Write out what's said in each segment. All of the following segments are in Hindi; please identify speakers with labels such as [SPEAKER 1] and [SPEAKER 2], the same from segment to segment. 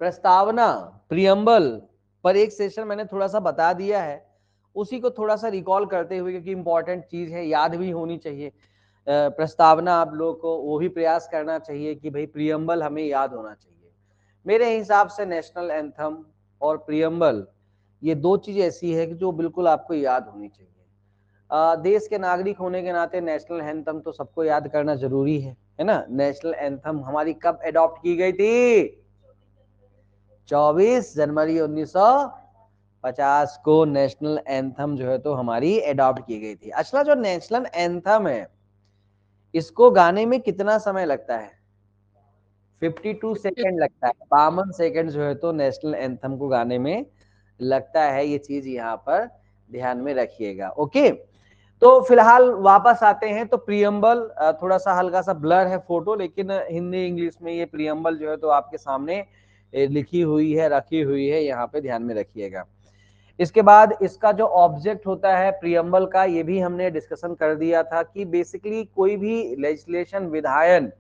[SPEAKER 1] प्रस्तावना, प्रियम्बल पर एक सेशन मैंने थोड़ा सा बता दिया है, उसी को थोड़ा सा रिकॉल करते हुए, क्योंकि इंपॉर्टेंट चीज है, याद भी होनी चाहिए। प्रस्तावना आप लोग को वो भी प्रयास करना चाहिए कि भाई प्रियम्बल हमें याद होना चाहिए। मेरे हिसाब से नेशनल एंथम और प्रियम्बल ये दो चीज ऐसी है कि जो बिल्कुल आपको याद होनी चाहिए। देश के नागरिक होने के नाते नेशनल एंथम तो सबको याद करना जरूरी है ना। नेशनल एंथम हमारी कब अडॉप्ट की गई थी? 24 जनवरी 1950 को नेशनल एंथम जो है तो हमारी अडॉप्ट की गई थी। अच्छा, जो नेशनल एंथम है इसको गाने में कितना समय लगता है? 52 सेकेंड लगता है। 52 सेकेंड जो है तो नेशनल एंथम को गाने में लगता है। ये चीज यहाँ पर ध्यान में रखिएगा। ओके, तो फिलहाल वापस आते हैं। तो प्रियम्बल थोड़ा सा हल्का सा ब्लर है फोटो, लेकिन हिंदी इंग्लिश में ये प्रियम्बल जो है तो आपके सामने लिखी हुई है, रखी हुई है, यहाँ पे ध्यान में रखिएगा। इसके बाद इसका जो ऑब्जेक्ट होता है प्रियम्बल का, ये भी हमने डिस्कशन कर दिया था कि बेसिकली कोई भी लेजिस्लेशन, विधायन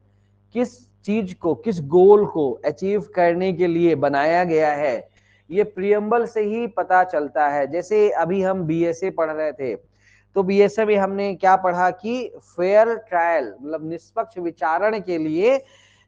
[SPEAKER 1] किस चीज को, किस गोल को अचीव करने के लिए बनाया गया है, ये प्रियम्बल से ही पता चलता है। जैसे अभी हम बीएसए पढ़ रहे थे, तो बीएसए में हमने क्या पढ़ा कि फेयर ट्रायल मतलब निष्पक्ष विचारण के लिए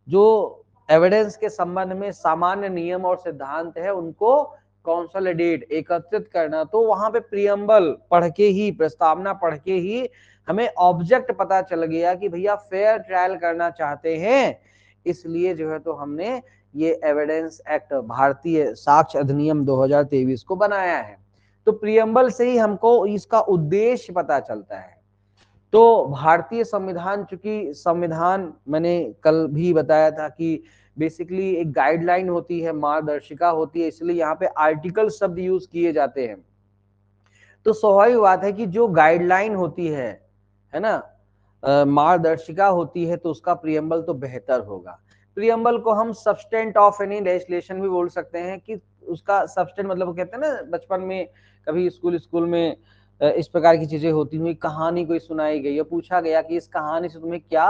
[SPEAKER 1] जो एविडेंस के संबंध में सामान्य नियम और सिद्धांत है उनको कॉन्सोलिडेट, एकत्रित करना। तो वहां पे प्रियम्बल पढ़ के ही, प्रस्तावना पढ़ के ही हमें ऑब्जेक्ट पता चल गया कि भैया फेयर ट्रायल करना चाहते हैं, इसलिए जो है तो हमने ये एविडेंस एक्ट, भारतीय साक्ष्य अधिनियम 2023 को बनाया है। तो प्रियम्बल से ही हमको इसका उद्देश्य पता चलता है। तो भारतीय संविधान, चूंकि संविधान मैंने कल भी बताया था कि बेसिकली एक गाइडलाइन होती है, मार्गदर्शिका होती है, इसलिए यहाँ पे आर्टिकल शब्द यूज किए जाते हैं। तो स्वाभाविक बात है कि जो गाइडलाइन होती है ना, मार्गदर्शिका होती है, तो उसका प्रियम्बल तो बेहतर होगा। प्रियम्बल को हम सब्सटेंट ऑफ एनी लेजिस्लेशन भी बोल सकते हैं कि उसका सब्सटेंट मतलब कहते हैं ना, बचपन में कभी स्कूल में इस प्रकार की चीजें होती हुई, कहानी कोई सुनाई गई या पूछा गया कि इस कहानी से तुम्हें क्या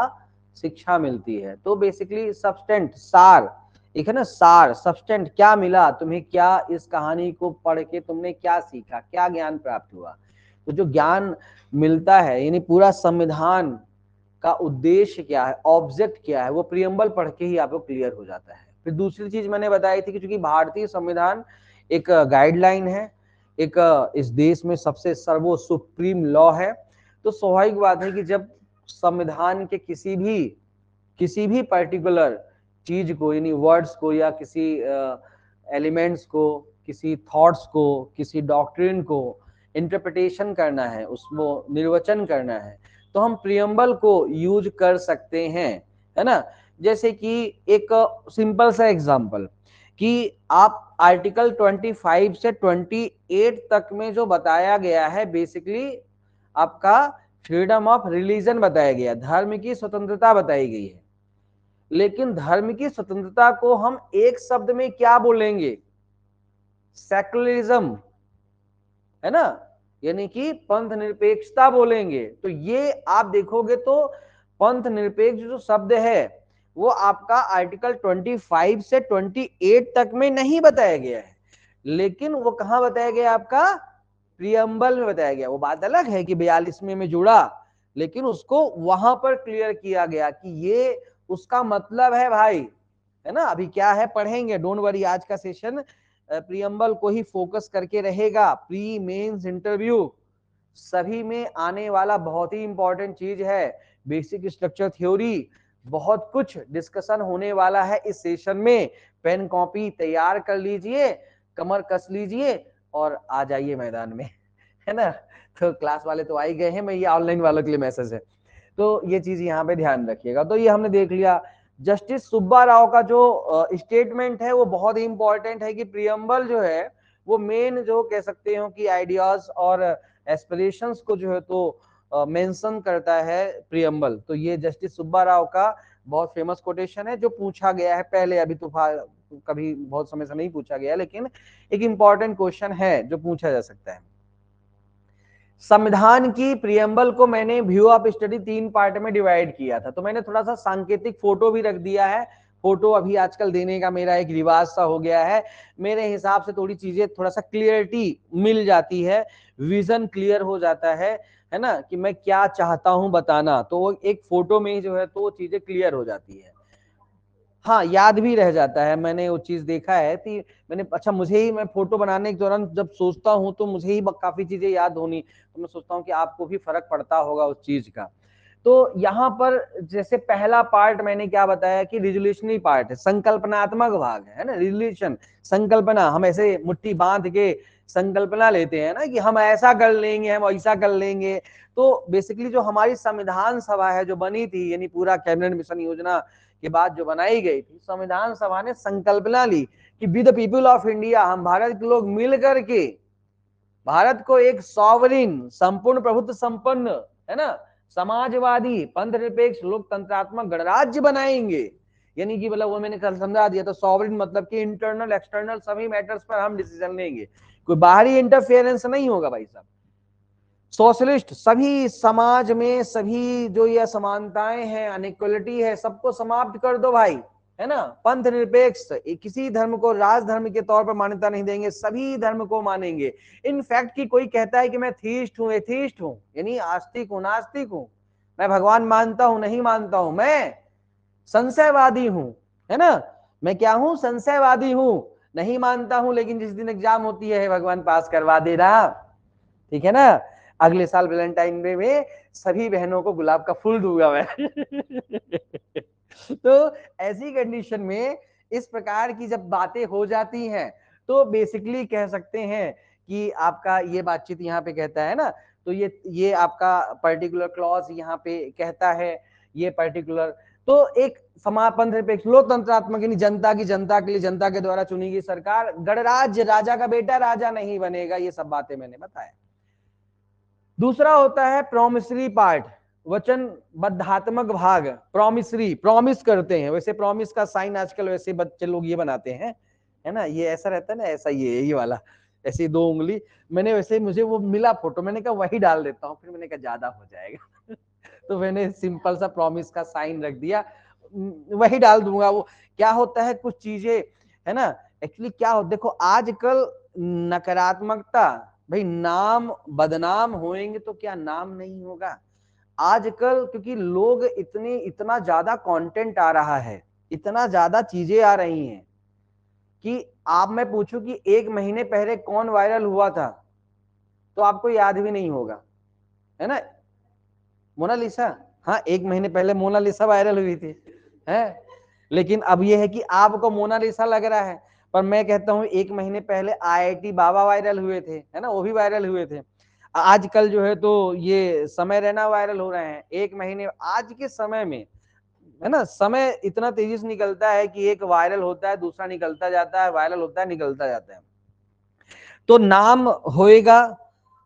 [SPEAKER 1] शिक्षा मिलती है, तो बेसिकली सब्सटेंट, सार, एक है ना सार, सब्सटेंट, क्या मिला तुम्हें, क्या इस कहानी को पढ़ के तुमने क्या सीखा, क्या ज्ञान प्राप्त हुआ। तो जो ज्ञान मिलता है, यानी पूरा संविधान का उद्देश्य क्या है, ऑब्जेक्ट क्या है, वो प्रियम्बल पढ़ के ही आपको क्लियर हो जाता है। फिर दूसरी चीज मैंने बताई थी कि चूंकि भारतीय संविधान एक गाइडलाइन है, एक इस देश में सबसे सर्वो सुप्रीम लॉ है, तो स्वाभाविक बात है कि जब संविधान के किसी भी पर्टिकुलर चीज को, यानी वर्ड्स को या किसी एलिमेंट्स को, किसी थॉट्स को, किसी डॉक्ट्रिन को इंटरप्रिटेशन करना है, उसको निर्वचन करना है, तो हम प्रियम्बल को यूज कर सकते हैं, है ना। जैसे कि एक सिंपल सा एग्जांपल कि आप आर्टिकल 25 से 28 तक में जो बताया गया है, बेसिकली आपका फ्रीडम ऑफ रिलीजन बताया गया, धर्म की स्वतंत्रता बताई गई है। लेकिन धर्म की स्वतंत्रता को हम एक शब्द में क्या बोलेंगे? सेकुलरिज्म, है ना, यानी कि पंथ निरपेक्षता बोलेंगे। तो ये आप देखोगे तो पंथ निरपेक्ष जो शब्द है वो आपका आर्टिकल 25 से 28 तक में नहीं बताया गया है, लेकिन वो कहां बताया गया? आपका प्रियम्बल में बताया गया। वो बात अलग है कि 42वें में जुड़ा, लेकिन उसको वहां पर क्लियर किया गया कि ये उसका मतलब है भाई, है ना। अभी क्या है पढ़ेंगे, डोंट वरी, आज का सेशन प्रियम्बल को ही फोकस करके रहेगा। प्री मेंस इंटरव्यू सभी में आने वाला बहुत ही इंपॉर्टेंट चीज है। बेसिक स्ट्रक्चर थ्योरी, बहुत कुछ डिस्कशन होने वाला है इस सेशन में। पेन कॉपी तैयार कर लीजिए, कमर कस लीजिए और आ जाइए मैदान में, है ना। तो क्लास वाले तो आ ही गए हैं, मैं ये ऑनलाइन वालों के लिए मैसेज है, तो ये चीज यहाँ पे ध्यान रखिएगा। तो ये हमने देख लिया। जस्टिस सुब्बा राव का जो स्टेटमेंट है वो बहुत ही इंपॉर्टेंट है कि प्रियम्बल जो है वो मेन जो कह सकते हो कि आइडियाज और एस्पिरेशंस को जो है तो मेंशन करता है प्रियम्बल। तो ये जस्टिस सुब्बा राव का बहुत फेमस कोटेशन है जो पूछा गया है पहले, अभी तो कभी बहुत समय से नहीं पूछा गया, लेकिन एक इंपॉर्टेंट क्वेश्चन है जो पूछा जा सकता है। संविधान की प्रियम्बल को मैंने व्यू ऑफ स्टडी 3 पार्ट में डिवाइड किया था, तो मैंने थोड़ा सा सांकेतिक फोटो भी रख दिया है, फोटो अभी आजकल देने का मेरा एक रिवाज सा हो गया है। मेरे हिसाब से थोड़ी चीजें थोड़ा सा क्लियरिटी मिल जाती है, विजन क्लियर हो जाता है ना, कि मैं क्या चाहता हूं बताना, तो वो एक फोटो में ही जो है तो वो चीजें क्लियर हो जाती है। हाँ, याद भी रह जाता है, मैंने वो चीज देखा है कि मैंने, अच्छा मुझे ही, मैं फोटो बनाने के दौरान जब सोचता हूँ तो मुझे ही काफी चीजें याद होनी, तो मैं सोचता हूँ कि आपको भी फर्क पड़ता होगा उस चीज का। तो यहाँ पर जैसे पहला पार्ट मैंने क्या बताया कि रिजोल्यूशनरी पार्ट है, संकल्पनात्मक भाग है ना, रिजोल्यूशन, संकल्पना, हम ऐसे मुट्ठी बांध के संकल्पना लेते हैं ना कि हम ऐसा कर लेंगे, हम ऐसा कर लेंगे। तो बेसिकली जो हमारी संविधान सभा है जो बनी थी, यानी पूरा कैबिनेट मिशन योजना के बाद जो बनाई गई थी, संविधान सभा ने संकल्पना ली कि with the people of India, हम भारत के लोग मिल करके भारत को एक सॉवरिन, संपूर्ण प्रभुत्व संपन्न, है ना, समाजवादी, पंथनिरपेक्ष, लोकतंत्रात्मक गणराज्य बनाएंगे। यानी कि मतलब वो मैंने कल समझा दिया, तो सॉवरिन मतलब कि इंटरनल एक्सटर्नल सभी मैटर्स पर हम डिसीजन लेंगे, कोई बाहरी इंटरफेरेंस नहीं होगा भाई साहब। सोशलिस्ट, सभी समाज में सभी जो ये असमानताएं हैं, अनइक्वलिटी है, सबको समाप्त कर दो भाई, है ना। पंथ निरपेक्ष, किसी धर्म को राज धर्म के तौर पर मान्यता नहीं देंगे, सभी धर्म को मानेंगे। इनफैक्ट कि कोई कहता है कि मैं थीस्ट हूं, एथीस्ट हूं, यानी आस्तिक हूं, नास्तिक हूं, मैं भगवान मानता हूं, नहीं मानता हूं, मैं संशयवादी हूं, है ना, मैं क्या हूं, संशयवादी हूं, नहीं मानता हूं, लेकिन जिस दिन एग्जाम होती है भगवान पास करवा दे रहा, ठीक है ना। अगले साल वैलेंटाइन डे में सभी बहनों को गुलाब का फूल दूंगा मैं। तो ऐसी कंडीशन में इस प्रकार की जब बातें हो जाती हैं, तो बेसिकली कह सकते हैं कि आपका ये बातचीत यहाँ पे कहता है ना, तो ये आपका पर्टिकुलर क्लॉज यहाँ पे कहता है, ये पर्टिकुलर, तो एक समापन निरपेक्ष लोकतंत्रात्मक, यानी जनता की, जनता के लिए, जनता के द्वारा चुनी गई सरकार, गणराज्य, राजा का बेटा राजा नहीं बनेगा, ये सब बातें मैंने बताया। दूसरा होता है प्रोमिसरी पार्ट, वचनबद्धात्मक भाग, प्रोमिसरी, प्रॉमिस करते हैं, वैसे प्रॉमिस का साइन आजकल वैसे बच्चे लोग ये बनाते हैं, है ना, ये ऐसा रहता है ना, ऐसा ये वाला, ऐसी 2 उंगली, मैंने वैसे, मुझे वो मिला फोटो, मैंने कहा वही डाल देता हूँ, फिर मैंने कहा ज्यादा हो जाएगा। तो मैंने सिंपल सा प्रॉमिस का साइन रख दिया, वही डाल दूंगा। वो क्या होता है, कुछ चीजें, है ना, एक्चुअली क्या हो, देखो आजकल नकारात्मकता, भाई नाम बदनाम होएंगे तो क्या नाम नहीं होगा। आजकल क्योंकि लोग इतना ज्यादा कंटेंट आ रहा है, इतना ज्यादा चीजें आ रही हैं कि आप, मैं पूछूं कि 1 महीने पहले कौन वायरल हुआ था, तो आपको याद भी नहीं होगा, है ना, मोनालिसा। हाँ, 1 महीने पहले मोनालिसा वायरल हुई थी, है। लेकिन अब यह है कि आपको मोनालिसा लग रहा है, पर मैं कहता हूं 1 महीने पहले IIT बाबा वायरल हुए थे, है ना, वो भी वायरल हुए थे। आजकल जो है तो ये समय रैना वायरल हो रहे हैं। 1 महीने आज के समय में, है ना, समय इतना तेजी से निकलता है कि एक वायरल होता है, दूसरा निकलता जाता है, वायरल होता है, निकलता जाता है। तो नाम होएगा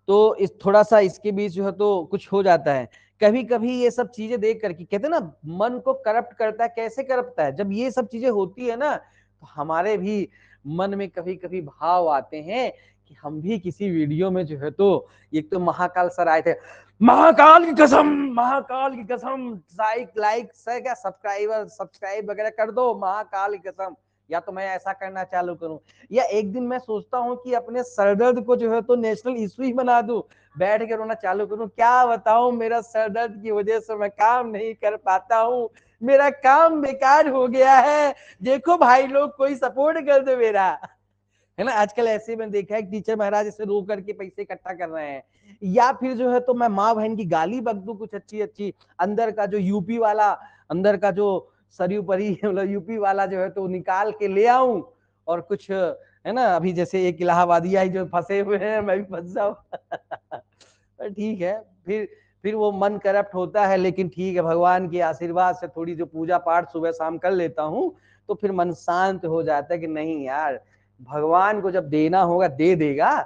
[SPEAKER 1] तो इस थोड़ा सा इसके बीच जो है तो कुछ हो जाता है। कभी कभी ये सब चीजें देख करके कहते हैं ना, मन को करप्ट करता है, कैसे करप्टता है, जब ये सब चीजें होती है ना, तो हमारे भी मन में कभी कभी भाव आते हैं कि हम भी किसी वीडियो में जो है तो, एक तो महाकाल सर आए थे, महाकाल की कसम, महाकाल की कसम, लाइक सर क्या, सब्सक्राइब वगैरह कर दो, महाकाल की कसम, या तो मैं ऐसा करना चालू करूं, या एक दिन मैं सोचता हूं कि अपने सरदर्द को जो है तो नेशनल इशू ही बना दूं, बैठ के रोना चालू करूं, क्या बताऊं, मेरा सरदर्द की वजह से मैं काम नहीं कर पाता हूं, मेरा काम बेकार हो गया है, देखो भाई लोग कोई सपोर्ट कर दे मेरा, है ना। आजकल ऐसे में देखा है टीचर महाराज ऐसे रो करके पैसे इकट्ठा कर रहे हैं, या फिर जो है तो मैं माँ बहन की गाली बक दूं कुछ अच्छी अच्छी, अंदर का जो यूपी वाला, अंदर का जो सरयू परी, मतलब यूपी वाला जो है तो निकाल के ले आऊं, और कुछ, है ना, अभी जैसे एक इलाहाबादिया जो फंसे हुए हैं, मैं भी फंस जाऊं। ठीक है, फिर वो मन करप्ट होता है, लेकिन ठीक है, भगवान के आशीर्वाद से थोड़ी जो पूजा पाठ सुबह शाम कर लेता हूं, तो फिर मन शांत हो जाता है कि नहीं यार, भगवान को जब देना होगा दे देगा,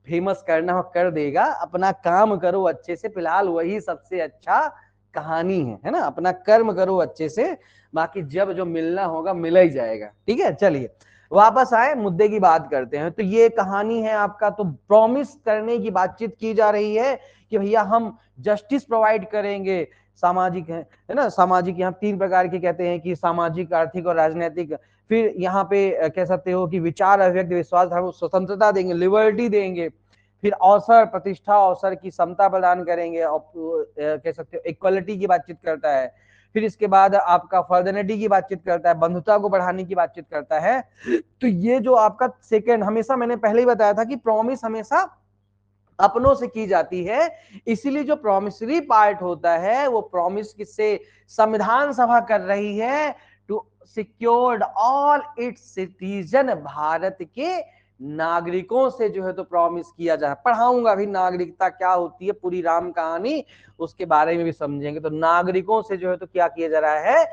[SPEAKER 1] फेमस करना हो कर देगा, अपना काम करो अच्छे से, फिलहाल वही सबसे अच्छा कहानी है ना, अपना कर्म करो अच्छे से, बाकी जब जो मिलना होगा मिल ही जाएगा। ठीक है, चलिए वापस आए, मुद्दे की बात करते हैं। तो ये कहानी है आपका, तो प्रॉमिस करने की बातचीत की जा रही है कि भैया हम जस्टिस प्रोवाइड करेंगे, सामाजिक है ना, सामाजिक यहाँ 3 प्रकार के कहते हैं कि सामाजिक, आर्थिक और राजनीतिक। फिर यहाँ पे कह सकते हो कि विचार, अभिव्यक्ति, विश्वास, धर्म, स्वतंत्रता देंगे, लिबर्टी देंगे। फिर अवसर, प्रतिष्ठा, अवसर की समता प्रदान करेंगे, और कह सकते हो इक्वलिटी की बातचीत करता है। फिर इसके बाद आपका फर्दर्निटी की बातचीत करता है, बंधुता को बढ़ाने की बातचीत करता है। तो ये जो आपका सेकेंड, हमेशा मैंने पहले ही बताया था कि प्रॉमिस हमेशा अपनों से की जाती है, इसीलिए जो प्रॉमिसरी पार्ट होता है वो प्रॉमिस किससे संविधान सभा कर रही है, to secured all its citizen, Bharat के नागरिकों से जो है तो प्रॉमिस किया जा रहा है। पढ़ाऊंगा अभी नागरिकता क्या होती है, पूरी राम कहानी उसके बारे में भी समझेंगे। तो नागरिकों से जो है तो क्या किया जा रहा है,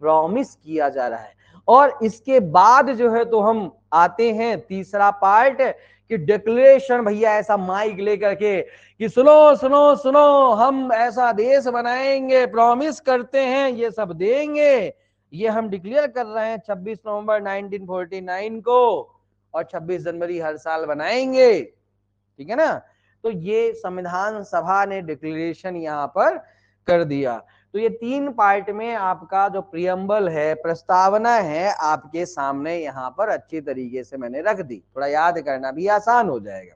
[SPEAKER 1] प्रॉमिस किया जा रहा है। और इसके बाद जो है तो हम आते हैं तीसरा पार्ट कि डिक्लेरेशन, भैया ऐसा माइक लेकर के कि सुनो सुनो सुनो, हम ऐसा देश बनाएंगे, प्रॉमिस करते हैं, ये सब देंगे, ये हम डिक्लेयर कर रहे हैं 26 नवंबर 1949 को, और 26 जनवरी हर साल बनाएंगे, ठीक है ना। तो ये संविधान सभा ने डिक्लेरेशन यहां पर कर दिया। तो ये 3 पार्ट में आपका जो प्रियम्बल है, प्रस्तावना है, आपके सामने यहां पर अच्छी तरीके से मैंने रख दी, थोड़ा याद करना भी आसान हो जाएगा।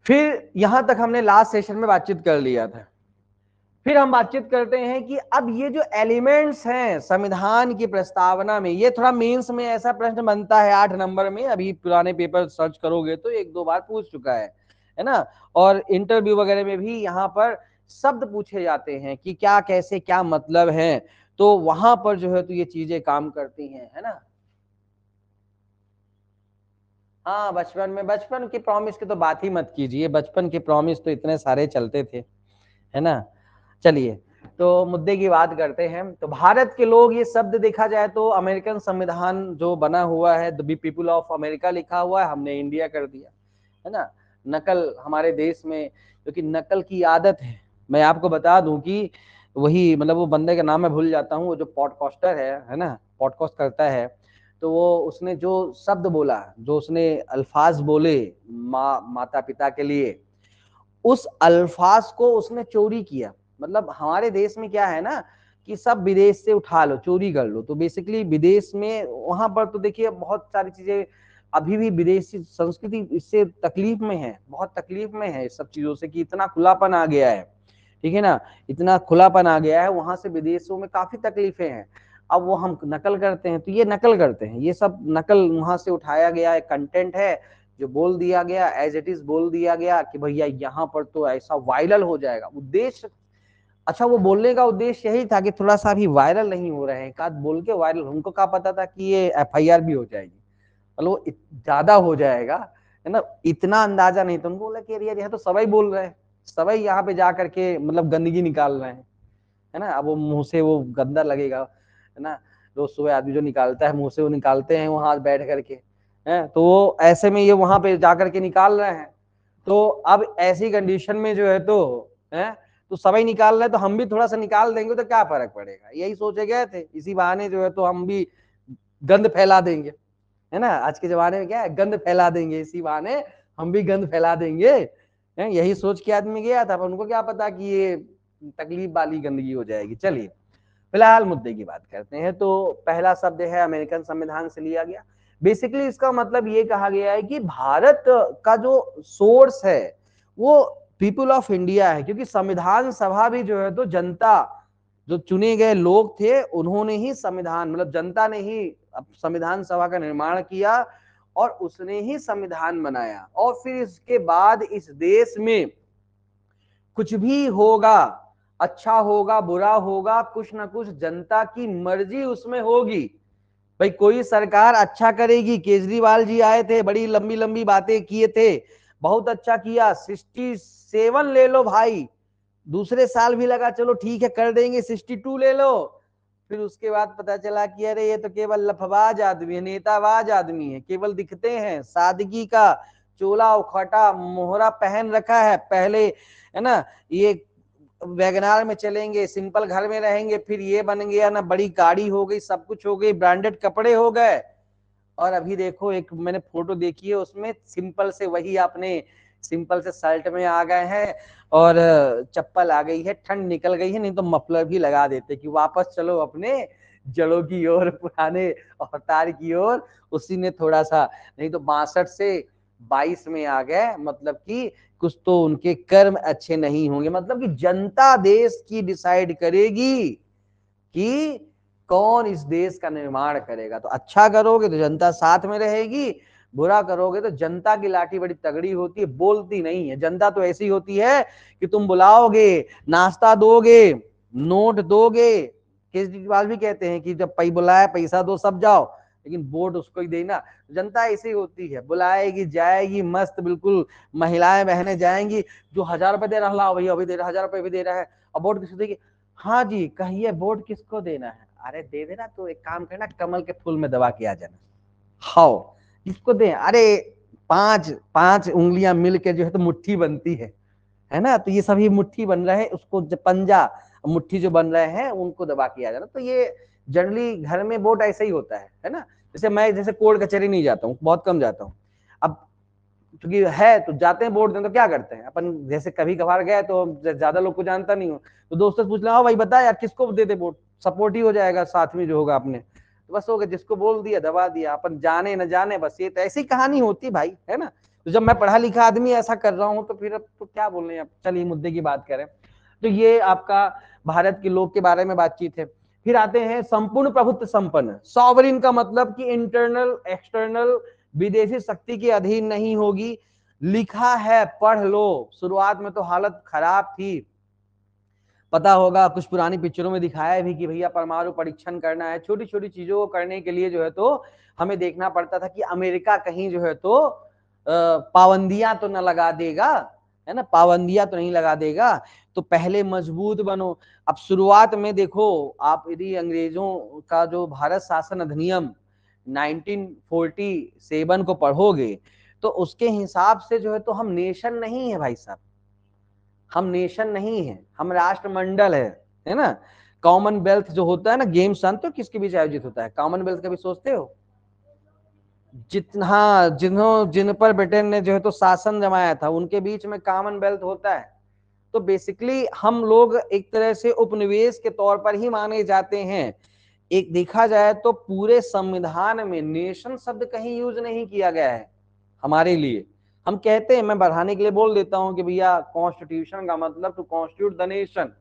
[SPEAKER 1] फिर यहां तक हमने लास्ट सेशन में बातचीत कर लिया था। फिर हम बातचीत करते हैं कि अब ये जो एलिमेंट्स हैं संविधान की प्रस्तावना में, ये थोड़ा मेंस में ऐसा प्रश्न बनता है 8 नंबर में, अभी पुराने पेपर सर्च करोगे तो 1-2 बार पूछ चुका है ना। और इंटरव्यू वगैरह में भी यहाँ पर शब्द पूछे जाते हैं कि क्या, कैसे, क्या मतलब है, तो वहां पर जो है तो ये चीजें काम करती हैं, है ना। हाँ, बचपन की प्रॉमिस की तो बात ही मत कीजिए, बचपन के प्रॉमिस तो इतने सारे चलते थे, है ना। चलिए, तो मुद्दे की बात करते हैं। तो भारत के लोग, ये शब्द देखा जाए तो अमेरिकन संविधान जो बना हुआ है, द पीपुल ऑफ अमेरिका लिखा हुआ है, हमने इंडिया कर दिया, है ना। नकल हमारे देश में, क्योंकि नकल की आदत है। मैं आपको बता दूं कि वही, मतलब वो बंदे का नाम मैं भूल जाता हूँ, वो जो पॉडकास्टर है ना, पॉडकास्ट करता है, तो वो उसने जो शब्द बोला, जो उसने अल्फाज बोले माता पिता के लिए, उस अल्फाज को उसने चोरी किया। मतलब हमारे देश में क्या है ना कि सब विदेश से उठा लो, चोरी कर लो, तो बेसिकली विदेश में वहां पर तो देखिए बहुत सारी चीजें, अभी भी विदेशी संस्कृति इससे तकलीफ में है, बहुत तकलीफ में है इस सब चीजों से, कि इतना खुलापन आ गया है, ठीक है ना, इतना खुलापन आ गया है, वहां से विदेशों में काफी तकलीफें हैं। अब वो हम नकल करते हैं, तो ये नकल करते हैं, ये सब नकल वहां से उठाया गया है, कंटेंट है जो बोल दिया गया, एज इट इज बोल दिया गया कि भैया यहाँ पर तो ऐसा वायरल हो जाएगा। उद्देश्य, अच्छा वो बोलने का उद्देश्य यही था कि थोड़ा सा भी वायरल नहीं हो रहे हैं, काद बोल के वायरल, उनको क्या पता था कि ये एफआईआर भी हो जाएगी, मतलब ज्यादा हो जाएगा, है ना, इतना अंदाजा नहीं था उनको। बोला कि यार यहाँ तो सभी बोल रहे हैं, सभी यहाँ पे जा करके मतलब गंदगी निकाल रहे हैं, है ना। अब वो मुंह से वो गंदा लगेगा, है ना, रोज सुबह आदमी जो निकालता है मुंह से, वो निकालते हैं वहां बैठ करके, है, तो वो ऐसे में ये वहां पे जाकर के निकाल रहे हैं। तो अब ऐसी कंडीशन में जो है तो, है, तो सभी निकाल रहे हैं, तो हम भी थोड़ा सा निकाल देंगे तो क्या फर्क पड़ेगा, यही सोचे गए थे। इसी बहाने जो है तो हम भी गंद फैला देंगे, है ना, आज के जमाने में क्या है, गंद फैला देंगे, इसी बहाने हम भी गंद फैला देंगे, यही सोच के आदमी गया था, पर उनको क्या पता कि ये तकलीफ वाली गंदगी हो जाएगी। चलिए, फिलहाल मुद्दे की बात करते हैं। तो पहला शब्द है अमेरिकन संविधान से लिया गया। बेसिकली इसका मतलब ये कहा गया है कि भारत का जो सोर्स है वो पीपुल ऑफ इंडिया है, क्योंकि संविधान सभा भी जो है तो जनता, जो चुने गए लोग थे, उन्होंने ही संविधान, मतलब जनता ने ही संविधान सभा का निर्माण किया और उसने ही संविधान बनाया। और फिर इसके बाद इस देश में कुछ भी होगा, अच्छा होगा, बुरा होगा, कुछ ना कुछ जनता की मर्जी उसमें होगी। भाई कोई सरकार अच्छा करेगी, केजरीवाल जी आए थे, बड़ी लंबी लंबी बातें किए थे, बहुत अच्छा किया, 67 ले लो भाई, दूसरे साल भी लगा चलो ठीक है कर देंगे, 62 ले लो। फिर उसके बाद पता चला कि अरे ये तो केवल लफबाज आदमी है, नेताबाज आदमी है, केवल दिखते हैं, सादगी का चोला उखटा मोहरा पहन रखा है पहले, है ना, ये वैगनार में चलेंगे, सिंपल घर में रहेंगे, फिर ये बन गया ना, बड़ी गाड़ी हो गई, सब कुछ हो गई, ब्रांडेड कपड़े हो गए। और अभी देखो, एक मैंने फोटो देखी है, उसमें सिंपल से वही आपने सिंपल से शर्ट में आ गए हैं और चप्पल आ गई है, ठंड निकल गई है, नहीं तो मफलर भी लगा देते कि वापस चलो अपने जड़ों की ओर, पुराने अवतार की ओर। उसी ने थोड़ा सा, नहीं तो 62 से 22 में आ गए, मतलब कि कुछ तो उनके कर्म अच्छे नहीं होंगे। मतलब कि जनता देश की डिसाइड करेगी कि कौन इस देश का निर्माण करेगा। तो अच्छा करोगे तो जनता साथ में रहेगी, बुरा करोगे तो जनता की लाठी बड़ी तगड़ी होती है, बोलती नहीं है। जनता तो ऐसी होती है कि तुम बुलाओगे, नाश्ता दोगे, नोट दोगे। केजरीवाल भी कहते हैं कि जब बुलाया पैसा दो सब जाओ, लेकिन वोट उसको ही देना। जनता ऐसी होती है, बुलाएगी जाएगी मस्त, बिल्कुल महिलाएं बहनें जाएंगी, जो 1000 रुपए दे रहा, लाओ भैया अभी दे रहा, 1000 रुपए भी दे रहा है, अब वोट किसको देगी? हाँ जी कहिए वोट किसको देना है? अरे दे देना, तो एक काम करना, कमल के फूल में दबा के आ जाना। हाओ किसको दे? अरे पांच पांच उंगलियां मिलके जो है तो मुट्ठी बनती है ना? तो ये सभी मुट्ठी बन रहे हैं, उसको पंजा मुट्ठी जो बन रहे हैं उनको दबा के आ जाना। तो ये जनरली घर में वोट ऐसे ही होता है ना? जैसे मैं जैसे कोर्ट कचहरी नहीं जाता हूँ, बहुत कम जाता हूँ। अब क्योंकि है तो जाते हैं वोट देने, तो क्या करते हैं अपन, जैसे कभी कभार गए तो ज्यादा लोग को जानता नहीं हो, तो दोस्तों से पूछ लो, हाँ भाई बता यार किसको दे दे वोट, सपोर्ट ही हो जाएगा साथ में जो होगा अपने। तो बस हो गया, जिसको बोल दिया दबा दिया, अपन जाने न जाने, बस ये तो ऐसी कहानी होती भाई, है ना? तो जब मैं पढ़ा लिखा आदमी ऐसा कर रहा हूँ तो फिर अब तो क्या बोलने, अब चलिए मुद्दे की बात करें। तो ये आपका भारत के लोग के बारे में बातचीत है। फिर आते हैं संपूर्ण प्रभुत्व संपन्न। सॉवरिन का मतलब कि इंटरनल एक्सटर्नल विदेशी शक्ति के अधीन नहीं होगी। लिखा है, पढ़ लो। शुरुआत में तो हालत खराब थी, पता होगा कुछ पुरानी पिक्चरों में दिखाया भी कि भैया परमाणु परीक्षण करना है, छोटी छोटी चीजों को करने के लिए जो है तो हमें देखना पड़ता था कि अमेरिका कहीं जो है तो पाबंदियां तो न लगा देगा, है ना? पाबंदियां तो नहीं लगा देगा, तो पहले मजबूत बनो। अब शुरुआत में देखो, आप यदि अंग्रेजों का जो भारत शासन अधिनियम 1947 को पढ़ोगे तो उसके हिसाब से जो है तो हम नेशन नहीं है भाई साहब, हम नेशन नहीं है, हम राष्ट्रमंडल है ना? कॉमनवेल्थ जो होता है ना, गेम सन तो किसके बीच आयोजित होता है? कॉमनवेल्थ कभी सोचते हो? हाँ, जिन पर ब्रिटेन ने जो है तो शासन जमाया था उनके बीच में कॉमनवेल्थ होता है। तो बेसिकली हम लोग एक तरह से उपनिवेश के तौर पर ही माने जाते हैं। एक देखा जाए तो पूरे संविधान में नेशन शब्द कहीं यूज नहीं किया गया है हमारे लिए। हम कहते हैं, मैं बढ़ाने के लिए बोल देता हूं कि भैया कॉन्स्टिट्यूशन का मतलब टू कॉन्स्टिट्यूट द नेशन,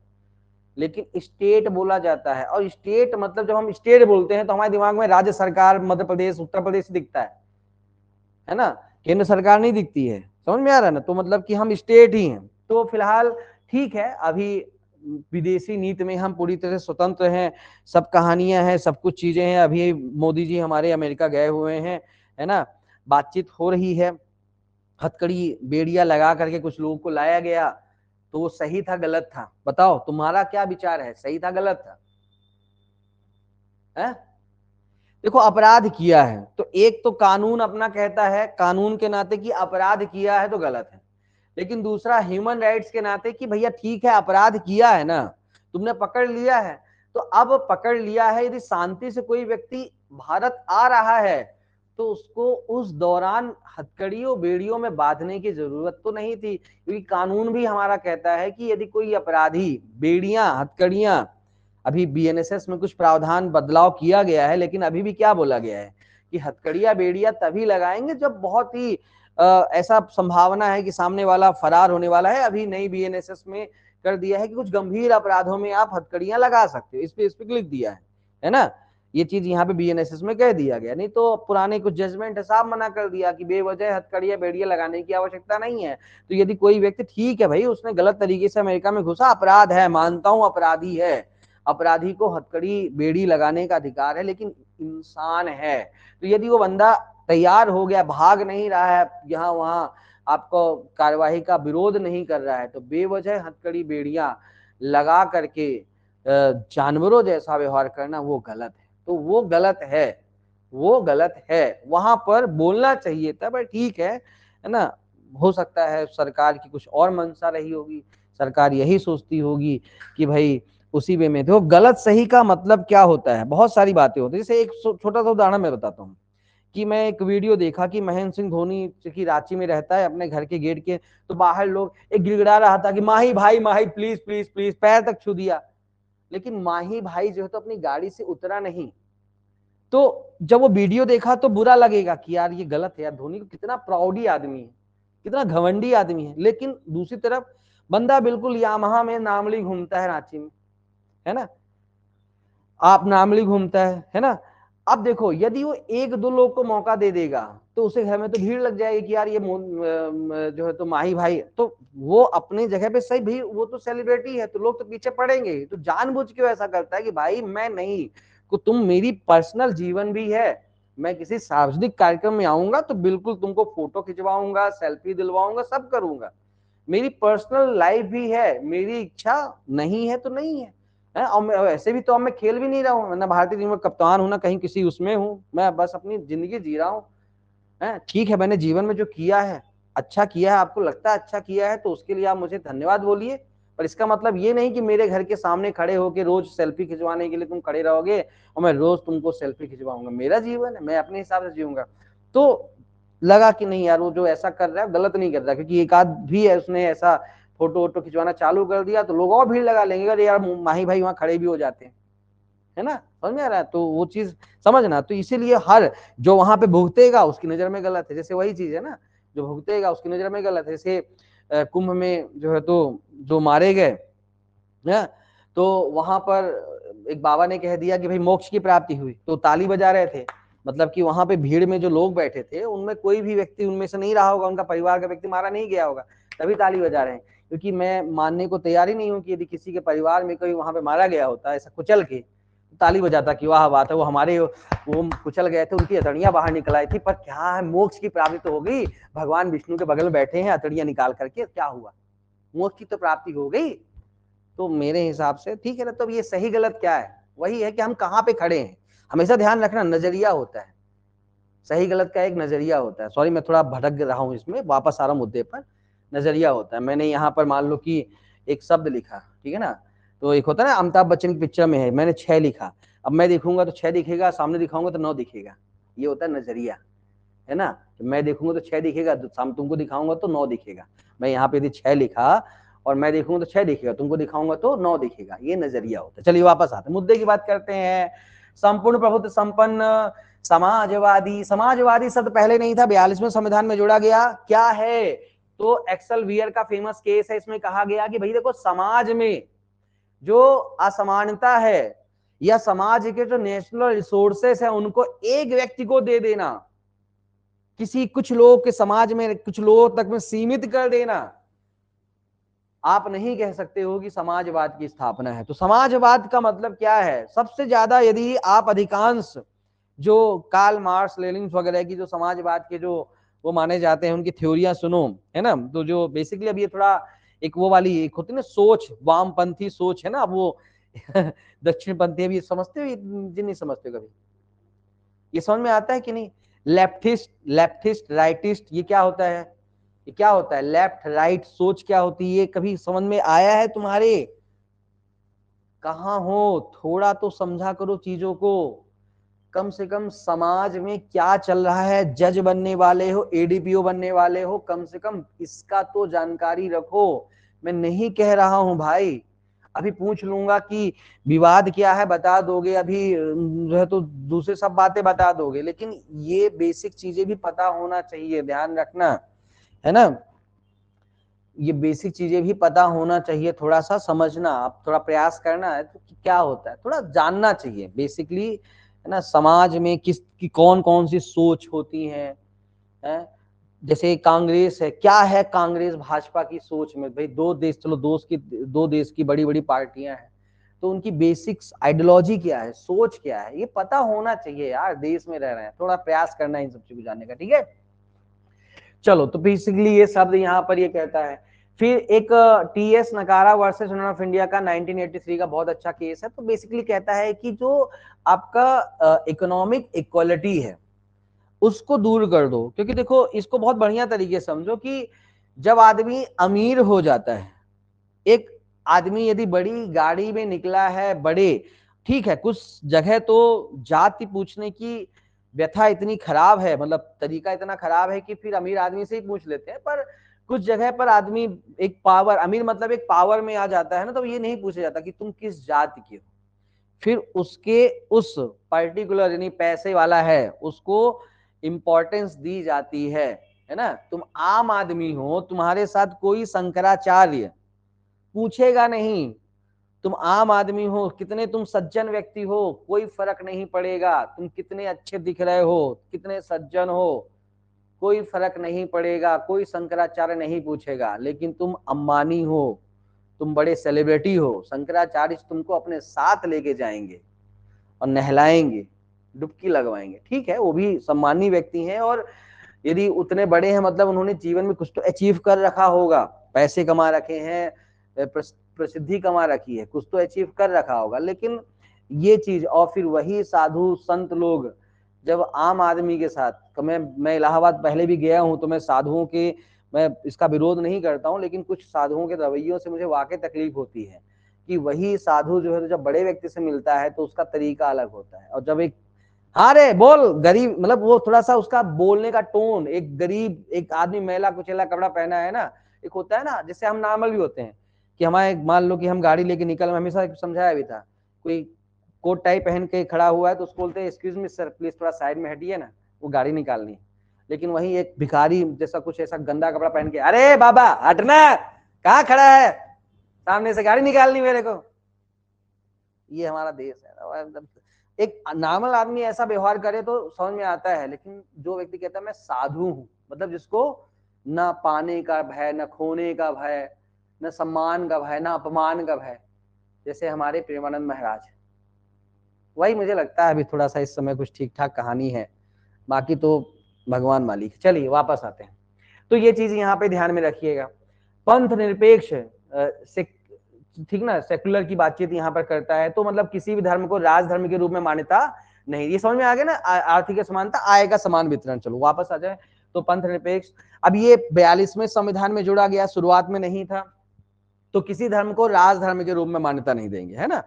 [SPEAKER 1] लेकिन स्टेट बोला जाता है। और स्टेट मतलब जब हम स्टेट बोलते हैं तो हमारे दिमाग में राज्य सरकार, मध्य प्रदेश, उत्तर प्रदेश दिखता है ना? केंद्र सरकार नहीं दिखती है। समझ में आ रहा है ना? तो मतलब कि हम स्टेट ही हैं। तो फिलहाल ठीक है, अभी विदेशी नीति में हम पूरी तरह स्वतंत्र हैं, सब कहानियां हैं, सब कुछ चीजें हैं। अभी मोदी जी हमारे अमेरिका गए हुए हैं, है ना? बातचीत हो रही है, हथकड़ी बेड़िया लगा करके कुछ लोगों को लाया गया, तो वो सही था गलत था? बताओ तुम्हारा क्या विचार है, सही था गलत था? है? देखो अपराध किया है तो एक तो कानून अपना कहता है कानून के नाते कि अपराध किया है तो गलत है, लेकिन दूसरा ह्यूमन राइट्स के नाते कि भैया ठीक है अपराध किया है ना, तुमने पकड़ लिया है, तो अब पकड़ लिया है, यदि शांति से कोई व्यक्ति भारत आ रहा है तो उसको उस दौरान हथकड़ियों बेड़ियों में बांधने की जरूरत तो नहीं थी, क्योंकि कानून भी हमारा कहता है कि यदि कोई अपराधी बेड़ियां हथकड़ियां, अभी बीएनएसएस में कुछ प्रावधान बदलाव किया गया है, लेकिन अभी भी क्या बोला गया है कि हथकड़ियां बेड़ियां तभी लगाएंगे जब बहुत ही ऐसा संभावना है कि सामने वाला फरार होने वाला है। अभी नई बीएनएसएस में कर दिया है कि कुछ गंभीर अपराधों में आप हथकड़ियां लगा सकते हो, इस पे लिख दिया है ना? ये चीज यहाँ पे बीएनएसएस में कह दिया गया, नहीं तो पुराने कुछ जजमेंट है साहब मना कर दिया कि बेवजह हथकड़ियां बेड़ियां लगाने की आवश्यकता नहीं है। तो यदि कोई व्यक्ति, ठीक है भाई उसने गलत तरीके से अमेरिका में घुसा, अपराध है, मानता हूं अपराधी है, अपराधी को हथकड़ी बेड़ी लगाने का अधिकार है, लेकिन इंसान है। तो यदि वो बंदा तैयार हो गया, भाग नहीं रहा है, यहाँ वहां आपको कार्यवाही का विरोध नहीं कर रहा है, तो बेवजह हथकड़ी बेड़ियां लगा करके जानवरों जैसा व्यवहार करना वो गलत है। तो वो गलत है, वो गलत है। वहां पर बोलना चाहिए था, पर ठीक है ना? हो सकता है सरकार की कुछ और मंशा रही होगी, सरकार यही सोचती होगी कि भाई उसी वे में। तो गलत सही का मतलब क्या होता है, बहुत सारी बातें होती है। जैसे एक छोटा सा उदाहरण मैं बताता हूँ कि मैं एक वीडियो देखा कि महेंद्र सिंह धोनी की रांची में रहता है अपने घर के गेट के, तो बाहर लोग एक गिड़गिड़ा रहा था कि माही भाई माही प्लीज प्लीज प्लीज, पैर तक छू दिया, लेकिन माही भाई जो है तो अपनी गाड़ी से उतरा नहीं। तो जब वो वीडियो देखा तो बुरा लगेगा कि यार ये गलत है यार, धोनी को कितना प्राउडी आदमी है, कितना घमंडी आदमी है, लेकिन दूसरी तरफ बंदा बिल्कुल यामाहा में नामली घूमता है रांची में, है ना, आप नामली घूमता है ना। अब देखो यदि वो एक दो लोग को मौका दे देगा तो उसे घर में तो भीड़ लग जाएगी कि यार ये जो है तो माही भाई, तो वो अपनी जगह पे सही भी, वो तो सेलिब्रिटी है तो लोग तो पीछे पड़ेंगे, तो जानबूझ के ऐसा करता है कि भाई मैं नहीं, को तुम मेरी पर्सनल जीवन भी है, मैं किसी सार्वजनिक कार्यक्रम में आऊंगा तो बिल्कुल तुमको फोटो खिंचवाऊंगा, सेल्फी दिलवाऊंगा, सब करूंगा, मेरी पर्सनल लाइफ भी है, मेरी इच्छा नहीं है तो नहीं है, और मैं ऐसे भी तो अब मैं खेल भी नहीं रहा हूँ ना, भारतीय टीम में कप्तान हूं ना कहीं किसी उसमें हूँ, मैं बस अपनी जिंदगी जी रहा हूँ, है ठीक है, मैंने जीवन में जो किया है अच्छा किया है, आपको लगता है अच्छा किया है तो उसके लिए आप मुझे धन्यवाद बोलिए, पर इसका मतलब ये नहीं कि मेरे घर के सामने खड़े होकर रोज सेल्फी खिंचवाने के लिए तुम खड़े रहोगे और मैं रोज तुमको सेल्फी खिंचवाऊंगा, मेरा जीवन है, मैं अपने हिसाब से जीऊंगा। तो लगा कि नहीं यार वो जो ऐसा कर रहा है गलत नहीं कर रहा, क्योंकि एक आध भी है उसने ऐसा फोटो वोटो खिंचवाना चालू कर दिया तो लोग और भीड़ लगा लेंगे, अरे यार माही भाई वहां खड़े भी हो जाते हैं, है ना, समझ में आ रहा है, तो वो चीज समझना, तो इसीलिए हर जो वहां पे भुगतेगा उसकी नजर में गलत है, जैसे वही चीज है ना, जो भुगतेगा उसकी नजर में गलत है, जैसे कुंभ में जो है तो जो मारे गए ना, तो वहां पर एक बाबा ने कह दिया कि भाई मोक्ष की प्राप्ति हुई, तो ताली बजा रहे थे, मतलब कि वहां पे भीड़ में जो लोग बैठे थे उनमें कोई भी व्यक्ति उनमें से नहीं रहा होगा, उनका परिवार का व्यक्ति मारा नहीं गया होगा, तभी ताली बजा रहे हैं, क्योंकि मैं मानने को तैयार ही नहीं हूं कि यदि किसी के परिवार में कोई वहां पे मारा गया होता ऐसा कुचल के, ताली बजाता कि वाह बात है, वो हमारे वो कुचल गए थे, उनकी हथड़ियां बाहर निकल आई थी, पर क्या है मोक्ष की प्राप्ति तो हो गई, भगवान विष्णु के बगल में बैठे हैं हथड़ियां निकाल करके, क्या हुआ, मोक्ष की तो प्राप्ति हो गई। तो मेरे हिसाब से ठीक है ना, तो ये सही गलत क्या है, वही है कि हम कहाँ पे खड़े हैं, हमेशा ध्यान रखना नजरिया होता है, सही गलत का एक नजरिया होता है, सॉरी मैं थोड़ा भटक रहा हूँ इसमें, वापस आ रहा हूँ मुद्दे पर, नजरिया होता है, मैंने यहाँ पर मान लो कि एक शब्द लिखा, ठीक है ना, तो एक होता है ना अमिताभ बच्चन की पिक्चर में है मैंने 6 लिखा, अब मैं देखूंगा तो 6 दिखेगा, सामने दिखाऊंगा तो 9 दिखेगा, ये होता है नजरिया, है ना, मैं देखूंगा तो 6 दिखेगा, सामने तुमको दिखाऊंगा तो 9 दिखेगा, मैं यहाँ पे यदि 6 लिखा और मैं देखूंगा तो 6 दिखेगा, तुमको दिखाऊंगा तो 9 दिखेगा, ये नजरिया होता है। चलिए वापस आते हैं मुद्दे की बात करते हैं। संपूर्ण प्रभुत्व संपन्न समाजवादी, समाजवादी शब्द पहले नहीं था, 42वें संविधान में जोड़ा गया, क्या है, तो एक्सल वियर का फेमस केस है, इसमें कहा गया कि भाई देखो समाज में जो असमानता है या समाज के जो नेशनल रिसोर्सेस है उनको एक व्यक्ति को दे देना, किसी कुछ लोगों के समाज में कुछ लोगों तक में सीमित कर देना, आप नहीं कह सकते हो कि समाजवाद की स्थापना है। तो समाजवाद का मतलब क्या है, सबसे ज्यादा यदि आप अधिकांश जो कार्ल मार्क्स लेनिन वगैरह की जो समाजवाद के जो वो माने जाते हैं उनकी थ्योरियां सुनो, है ना, तो जो बेसिकली अब ये थोड़ा एक वो वाली एक होती है ना सोच, वामपंथी सोच है ना, अब वो दक्षिण पंथी भी समझते हो, जिन नहीं समझते हो कभी, ये समझ में आता है कि नहीं, लेफ्टिस्ट राइटिस्ट ये क्या होता है, ये क्या होता है, लेफ्ट राइट सोच क्या होती है, ये कभी समझ में आया है तुम्हारे, कहाँ हो, थोड़ा तो समझा करो चीजों को, कम से कम समाज में क्या चल रहा है, जज बनने वाले हो, एडीपीओ बनने वाले हो, कम से कम इसका तो जानकारी रखो। मैं नहीं कह रहा हूं भाई अभी पूछ लूंगा कि विवाद क्या है बता दोगे, अभी जो है तो दूसरे सब बातें बता दोगे, लेकिन ये बेसिक चीजें भी पता होना चाहिए, ध्यान रखना, है ना, ये बेसिक चीजें भी पता होना चाहिए, थोड़ा सा समझना, आप थोड़ा प्रयास करना है तो क्या होता है थोड़ा जानना चाहिए बेसिकली, है ना, समाज में किस की कौन कौन सी सोच होती है? जैसे कांग्रेस है, क्या है कांग्रेस भाजपा की सोच में, भाई दो देश, चलो दो देश की बड़ी बड़ी पार्टियां हैं, तो उनकी बेसिक्स आइडियोलॉजी क्या है, सोच क्या है, ये पता होना चाहिए यार, देश में रह रहे हैं, थोड़ा प्रयास करना है इन सब चीजों को जानने का, ठीक है। चलो तो बेसिकली ये शब्द यहाँ पर ये कहता है। फिर एक टीएस नकारा वर्सेस यूनियन ऑफ इंडिया का 1983 का बहुत अच्छा केस है, तो बेसिकली कहता है कि जो आपका इकोनॉमिक इक्वालिटी है उसको दूर कर दो, क्योंकि देखो इसको बहुत बढ़िया तरीके से समझो कि जब आदमी अमीर हो जाता है, एक आदमी यदि बड़ी गाड़ी में निकला है, बड़े, ठीक है कुछ जगह तो जाति पूछने की व्यथा इतनी खराब है, मतलब तरीका इतना खराब है कि फिर अमीर आदमी से ही पूछ लेते हैं। पर कुछ जगह पर आदमी एक पावर, अमीर मतलब एक पावर में आ जाता है ना, तो ये नहीं पूछा जाता कि तुम किस जाति के हो, फिर उसके उस पर्टिकुलर यानी पैसे वाला है उसको इंपॉर्टेंस दी जाती है ना। तुम आम आदमी हो, तुम्हारे साथ कोई शंकराचार्य पूछेगा नहीं। तुम आम आदमी हो, कितने तुम सज्जन व्यक्ति हो, कोई फर्क नहीं पड़ेगा। तुम कितने अच्छे दिख रहे हो, कितने सज्जन हो, कोई फर्क नहीं पड़ेगा, कोई शंकराचार्य नहीं पूछेगा। लेकिन तुम अंबानी हो, तुम बड़े सेलिब्रिटी हो, शंकराचार्य तुमको अपने साथ लेके जाएंगे और नहलाएंगे, डुबकी लगवाएंगे। ठीक है, वो भी सम्मानीय व्यक्ति हैं, और यदि उतने बड़े हैं मतलब उन्होंने जीवन में कुछ तो अचीव कर रखा होगा, पैसे कमा रखे हैं, प्रसिद्धि कमा रखी है, कुछ तो अचीव कर रखा होगा। लेकिन ये चीज, और फिर वही साधु संत लोग जब आम आदमी के साथ, तो मैं इलाहाबाद पहले भी गया हूं, तो मैं साधुओं के, मैं इसका विरोध नहीं करता हूं, लेकिन कुछ साधुओं के रवैयों से मुझे वाकई तकलीफ होती है कि वही साधु जो है तो जब बड़े व्यक्ति से मिलता है तो उसका तरीका अलग होता है, और जब एक हाँ रे बोल गरीब, मतलब वो थोड़ा सा उसका बोलने का टोन, एक गरीब एक आदमी मैला कुचैला कपड़ा पहना है ना, एक होता है ना, जैसे हम नॉर्मल भी होते हैं कि हमारे, मान लो कि हम गाड़ी लेके निकल, हमेशा समझाया भी था, कोई कोट टाई पहन के खड़ा हुआ है तो उसको बोलते हैं एक्सक्यूज मी सर प्लीज थोड़ा साइड में हटिए ना, वो गाड़ी निकालनी है। लेकिन वही एक भिखारी जैसा कुछ ऐसा गंदा कपड़ा पहन के, अरे बाबा हटना, कहाँ खड़ा है, सामने से गाड़ी निकालनी मेरे को। ये हमारा देश है। एक नॉर्मल आदमी ऐसा व्यवहार करे तो समझ में आता है, लेकिन जो व्यक्ति कहता है मैं साधु हूं, मतलब जिसको ना पाने का भय, न खोने का भय, न सम्मान का भय, न अपमान का भय, जैसे हमारे प्रेमानंद महाराज, वही मुझे लगता है अभी थोड़ा सा इस समय कुछ ठीक ठाक कहानी है, बाकी तो भगवान मालिक। चलिए वापस आते हैं, तो ये चीज यहाँ पे ध्यान में रखिएगा। पंथ निरपेक्ष ठीक ना, सेकुलर की बातचीत यहाँ पर करता है, तो मतलब किसी भी धर्म को राजधर्म के रूप में मान्यता नहीं। ये समझ में आ गया ना, आर्थिक समानता, आय का समान वितरण। चलो वापस आ जाए, तो पंथ निरपेक्ष, अब ये 42वें संविधान में जोड़ा गया, शुरुआत में नहीं था। तो किसी धर्म को राजधर्म के रूप में मान्यता नहीं देंगे, है ना,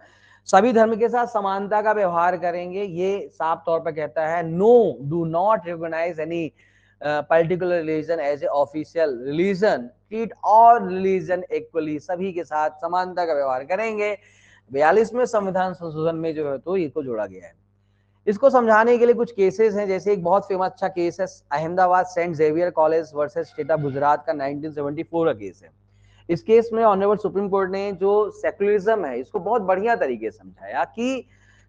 [SPEAKER 1] सभी धर्म के साथ समानता का व्यवहार करेंगे। ये साफ तौर पर कहता है, no do not recognise any particular religion as a official religion, treat all religion equally, सभी के साथ समानता का व्यवहार करेंगे। 42वें संविधान संशोधन में जो है तो इसको जोड़ा गया है। इसको समझाने के लिए कुछ केसेस हैं, जैसे एक बहुत फेमस अच्छा केस है Ahmedabad saint Xavier college versus state of Gujarat का 1974 का केस है। इस केस में ऑनरेबल सुप्रीम कोर्ट ने जो सेकुलरिज्म है इसको बहुत बढ़िया तरीके से समझाया कि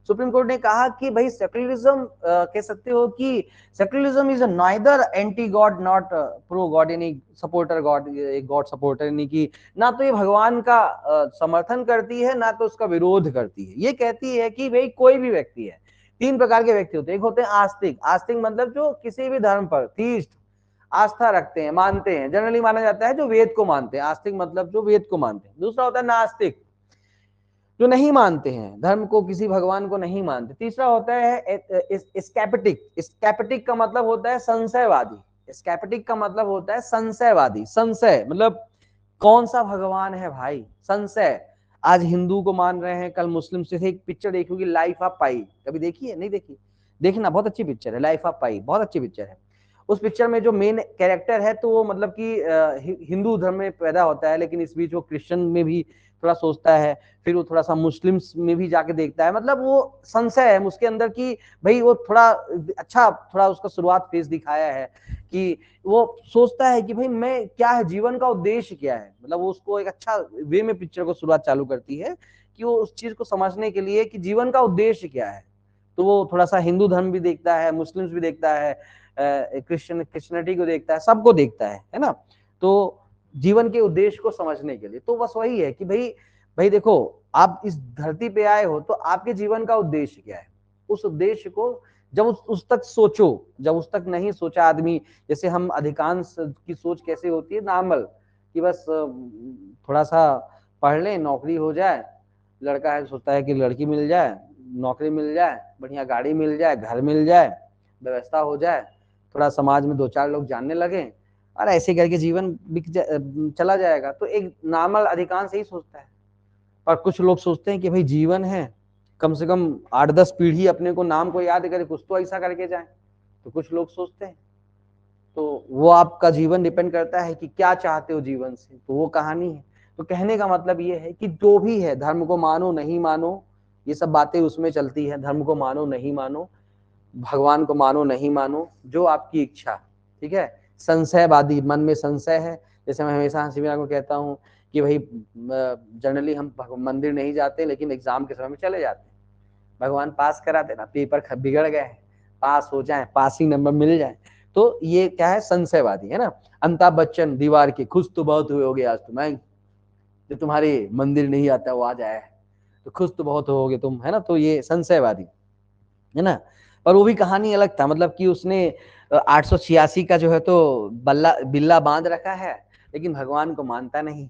[SPEAKER 1] सुप्रीम कोर्ट ने कहा कि भाई सेकुलरिज्म कह सकते हो कि secularism is neither anti God not pro God, यानी सपोर्टर गॉड, एक गॉड सपोर्टर, यानी कि ना तो ये भगवान का समर्थन करती है ना तो उसका विरोध करती है। ये कहती है कि भाई कोई भी व्यक्ति है, तीन प्रकार के व्यक्ति होते हैं, एक होते हैं आस्तिक, आस्तिक मतलब जो किसी भी धर्म पर थीस्ट आस्था रखते हैं, मानते हैं, जनरली माना जाता है जो वेद को मानते हैं, आस्तिक मतलब जो वेद को मानते हैं। दूसरा होता है नास्तिक, जो नहीं मानते हैं धर्म को, किसी भगवान को नहीं मानते। तीसरा होता है स्केप्टिक, स्केप्टिक का मतलब होता है संशयवादी, स्केप्टिक का मतलब होता है संशयवादी, संशय मतलब कौन सा भगवान है भाई, संशय। आज हिंदू को मान रहे हैं, कल मुस्लिम से। एक पिक्चर देखी होगी लाइफ ऑफ पाई, कभी देखी है? नहीं देखी, देखना, बहुत अच्छी पिक्चर है लाइफ ऑफ पाई, बहुत अच्छी पिक्चर है। उस पिक्चर में जो मेन कैरेक्टर है तो वो मतलब कि हिंदू धर्म में पैदा होता है, लेकिन इस बीच वो क्रिश्चियन में भी थोड़ा सोचता है, फिर वो थोड़ा सा मुस्लिम्स में भी जाके देखता है। मतलब वो संशय है उसके अंदर कि भाई वो थोड़ा अच्छा, थोड़ा उसका शुरुआत फेस दिखाया है कि वो सोचता है कि भाई मैं क्या है, जीवन का उद्देश्य क्या है। मतलब वो उसको एक अच्छा वे में पिक्चर को शुरुआत चालू करती है कि वो उस चीज को समझने के लिए कि जीवन का उद्देश्य क्या है। तो वो थोड़ा सा हिंदू धर्म भी देखता है, मुस्लिम्स भी देखता है, क्रिश्चियनिटी को देखता है, सबको देखता है ना। तो जीवन के उद्देश्य को समझने के लिए तो बस वही है कि भाई भाई देखो, आप इस धरती पे आए हो तो आपके जीवन का उद्देश्य क्या है। उस उद्देश्य को जब उस तक सोचो, जब उस तक नहीं सोचा आदमी, जैसे हम अधिकांश की सोच कैसे होती है नॉर्मल, कि बस थोड़ा सा पढ़ ले, नौकरी हो जाए, लड़का है सोचता है कि लड़की मिल जाए, नौकरी मिल जाए, बढ़िया गाड़ी मिल जाए, घर मिल जाए, व्यवस्था हो जाए, थोड़ा समाज में दो चार लोग जानने लगे, और ऐसे करके जीवन चला जाएगा। तो एक नॉर्मल अधिकांश यही सोचता है। और कुछ लोग सोचते हैं कि भाई जीवन है, कम से कम 8-10 पीढ़ी अपने को नाम को याद करे, कुछ तो ऐसा करके जाए। तो कुछ लोग सोचते हैं। तो वो आपका जीवन डिपेंड करता है कि क्या चाहते हो जीवन से, तो वो कहानी है। तो कहने का मतलब ये है कि जो भी है, धर्म को मानो नहीं मानो, ये सब बातें उसमें चलती है। धर्म को मानो नहीं मानो, भगवान को मानो नहीं मानो, जो आपकी इच्छा, ठीक है। संशयवादी, मन में संशय है, जैसे मैं हमेशा हंसी मजाक में कहता हूँ कि भाई जनरली हम मंदिर नहीं जाते, लेकिन एग्जाम के समय में चले जाते हैं। भगवान पास करा देना, पेपर बिगड़ गए हैं, पास हो जाए, पासिंग नंबर मिल जाए, तो ये क्या है, संशयवादी है ना। अमिताभ बच्चन दीवार के, खुश तो बहुत हुए होगे आज तुम, जो तुम्हारे मंदिर नहीं आता वो आ जाए तो खुश तो बहुत होगे तुम, है ना। तो ये संशयवादी है ना। पर वो भी कहानी अलग था, मतलब कि उसने 886 का जो है तो बिल्ला बांध रखा है, लेकिन भगवान को मानता नहीं।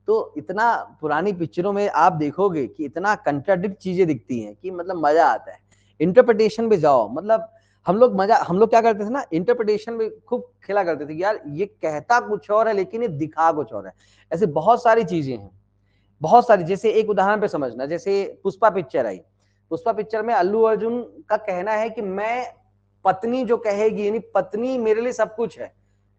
[SPEAKER 1] तो इतना पुरानी पिक्चरों में आप देखोगे कि इतना कंट्राडिक्ट चीजें दिखती हैं कि मतलब मजा आता है। इंटरप्रिटेशन पे जाओ, मतलब हम लोग क्या करते थे ना, इंटरप्रिटेशन में खूब खेला करते थे कि यार ये कहता कुछ और है लेकिन ये दिखा कुछ और है। ऐसे बहुत सारी चीजें हैं, बहुत सारी। जैसे एक उदाहरण पे समझना, जैसे पुष्पा पिक्चर आई, पुष्पा पिक्चर में अल्लू अर्जुन का कहना है कि मैं, पत्नी जो कहेगी, यानी पत्नी मेरे लिए सब कुछ है,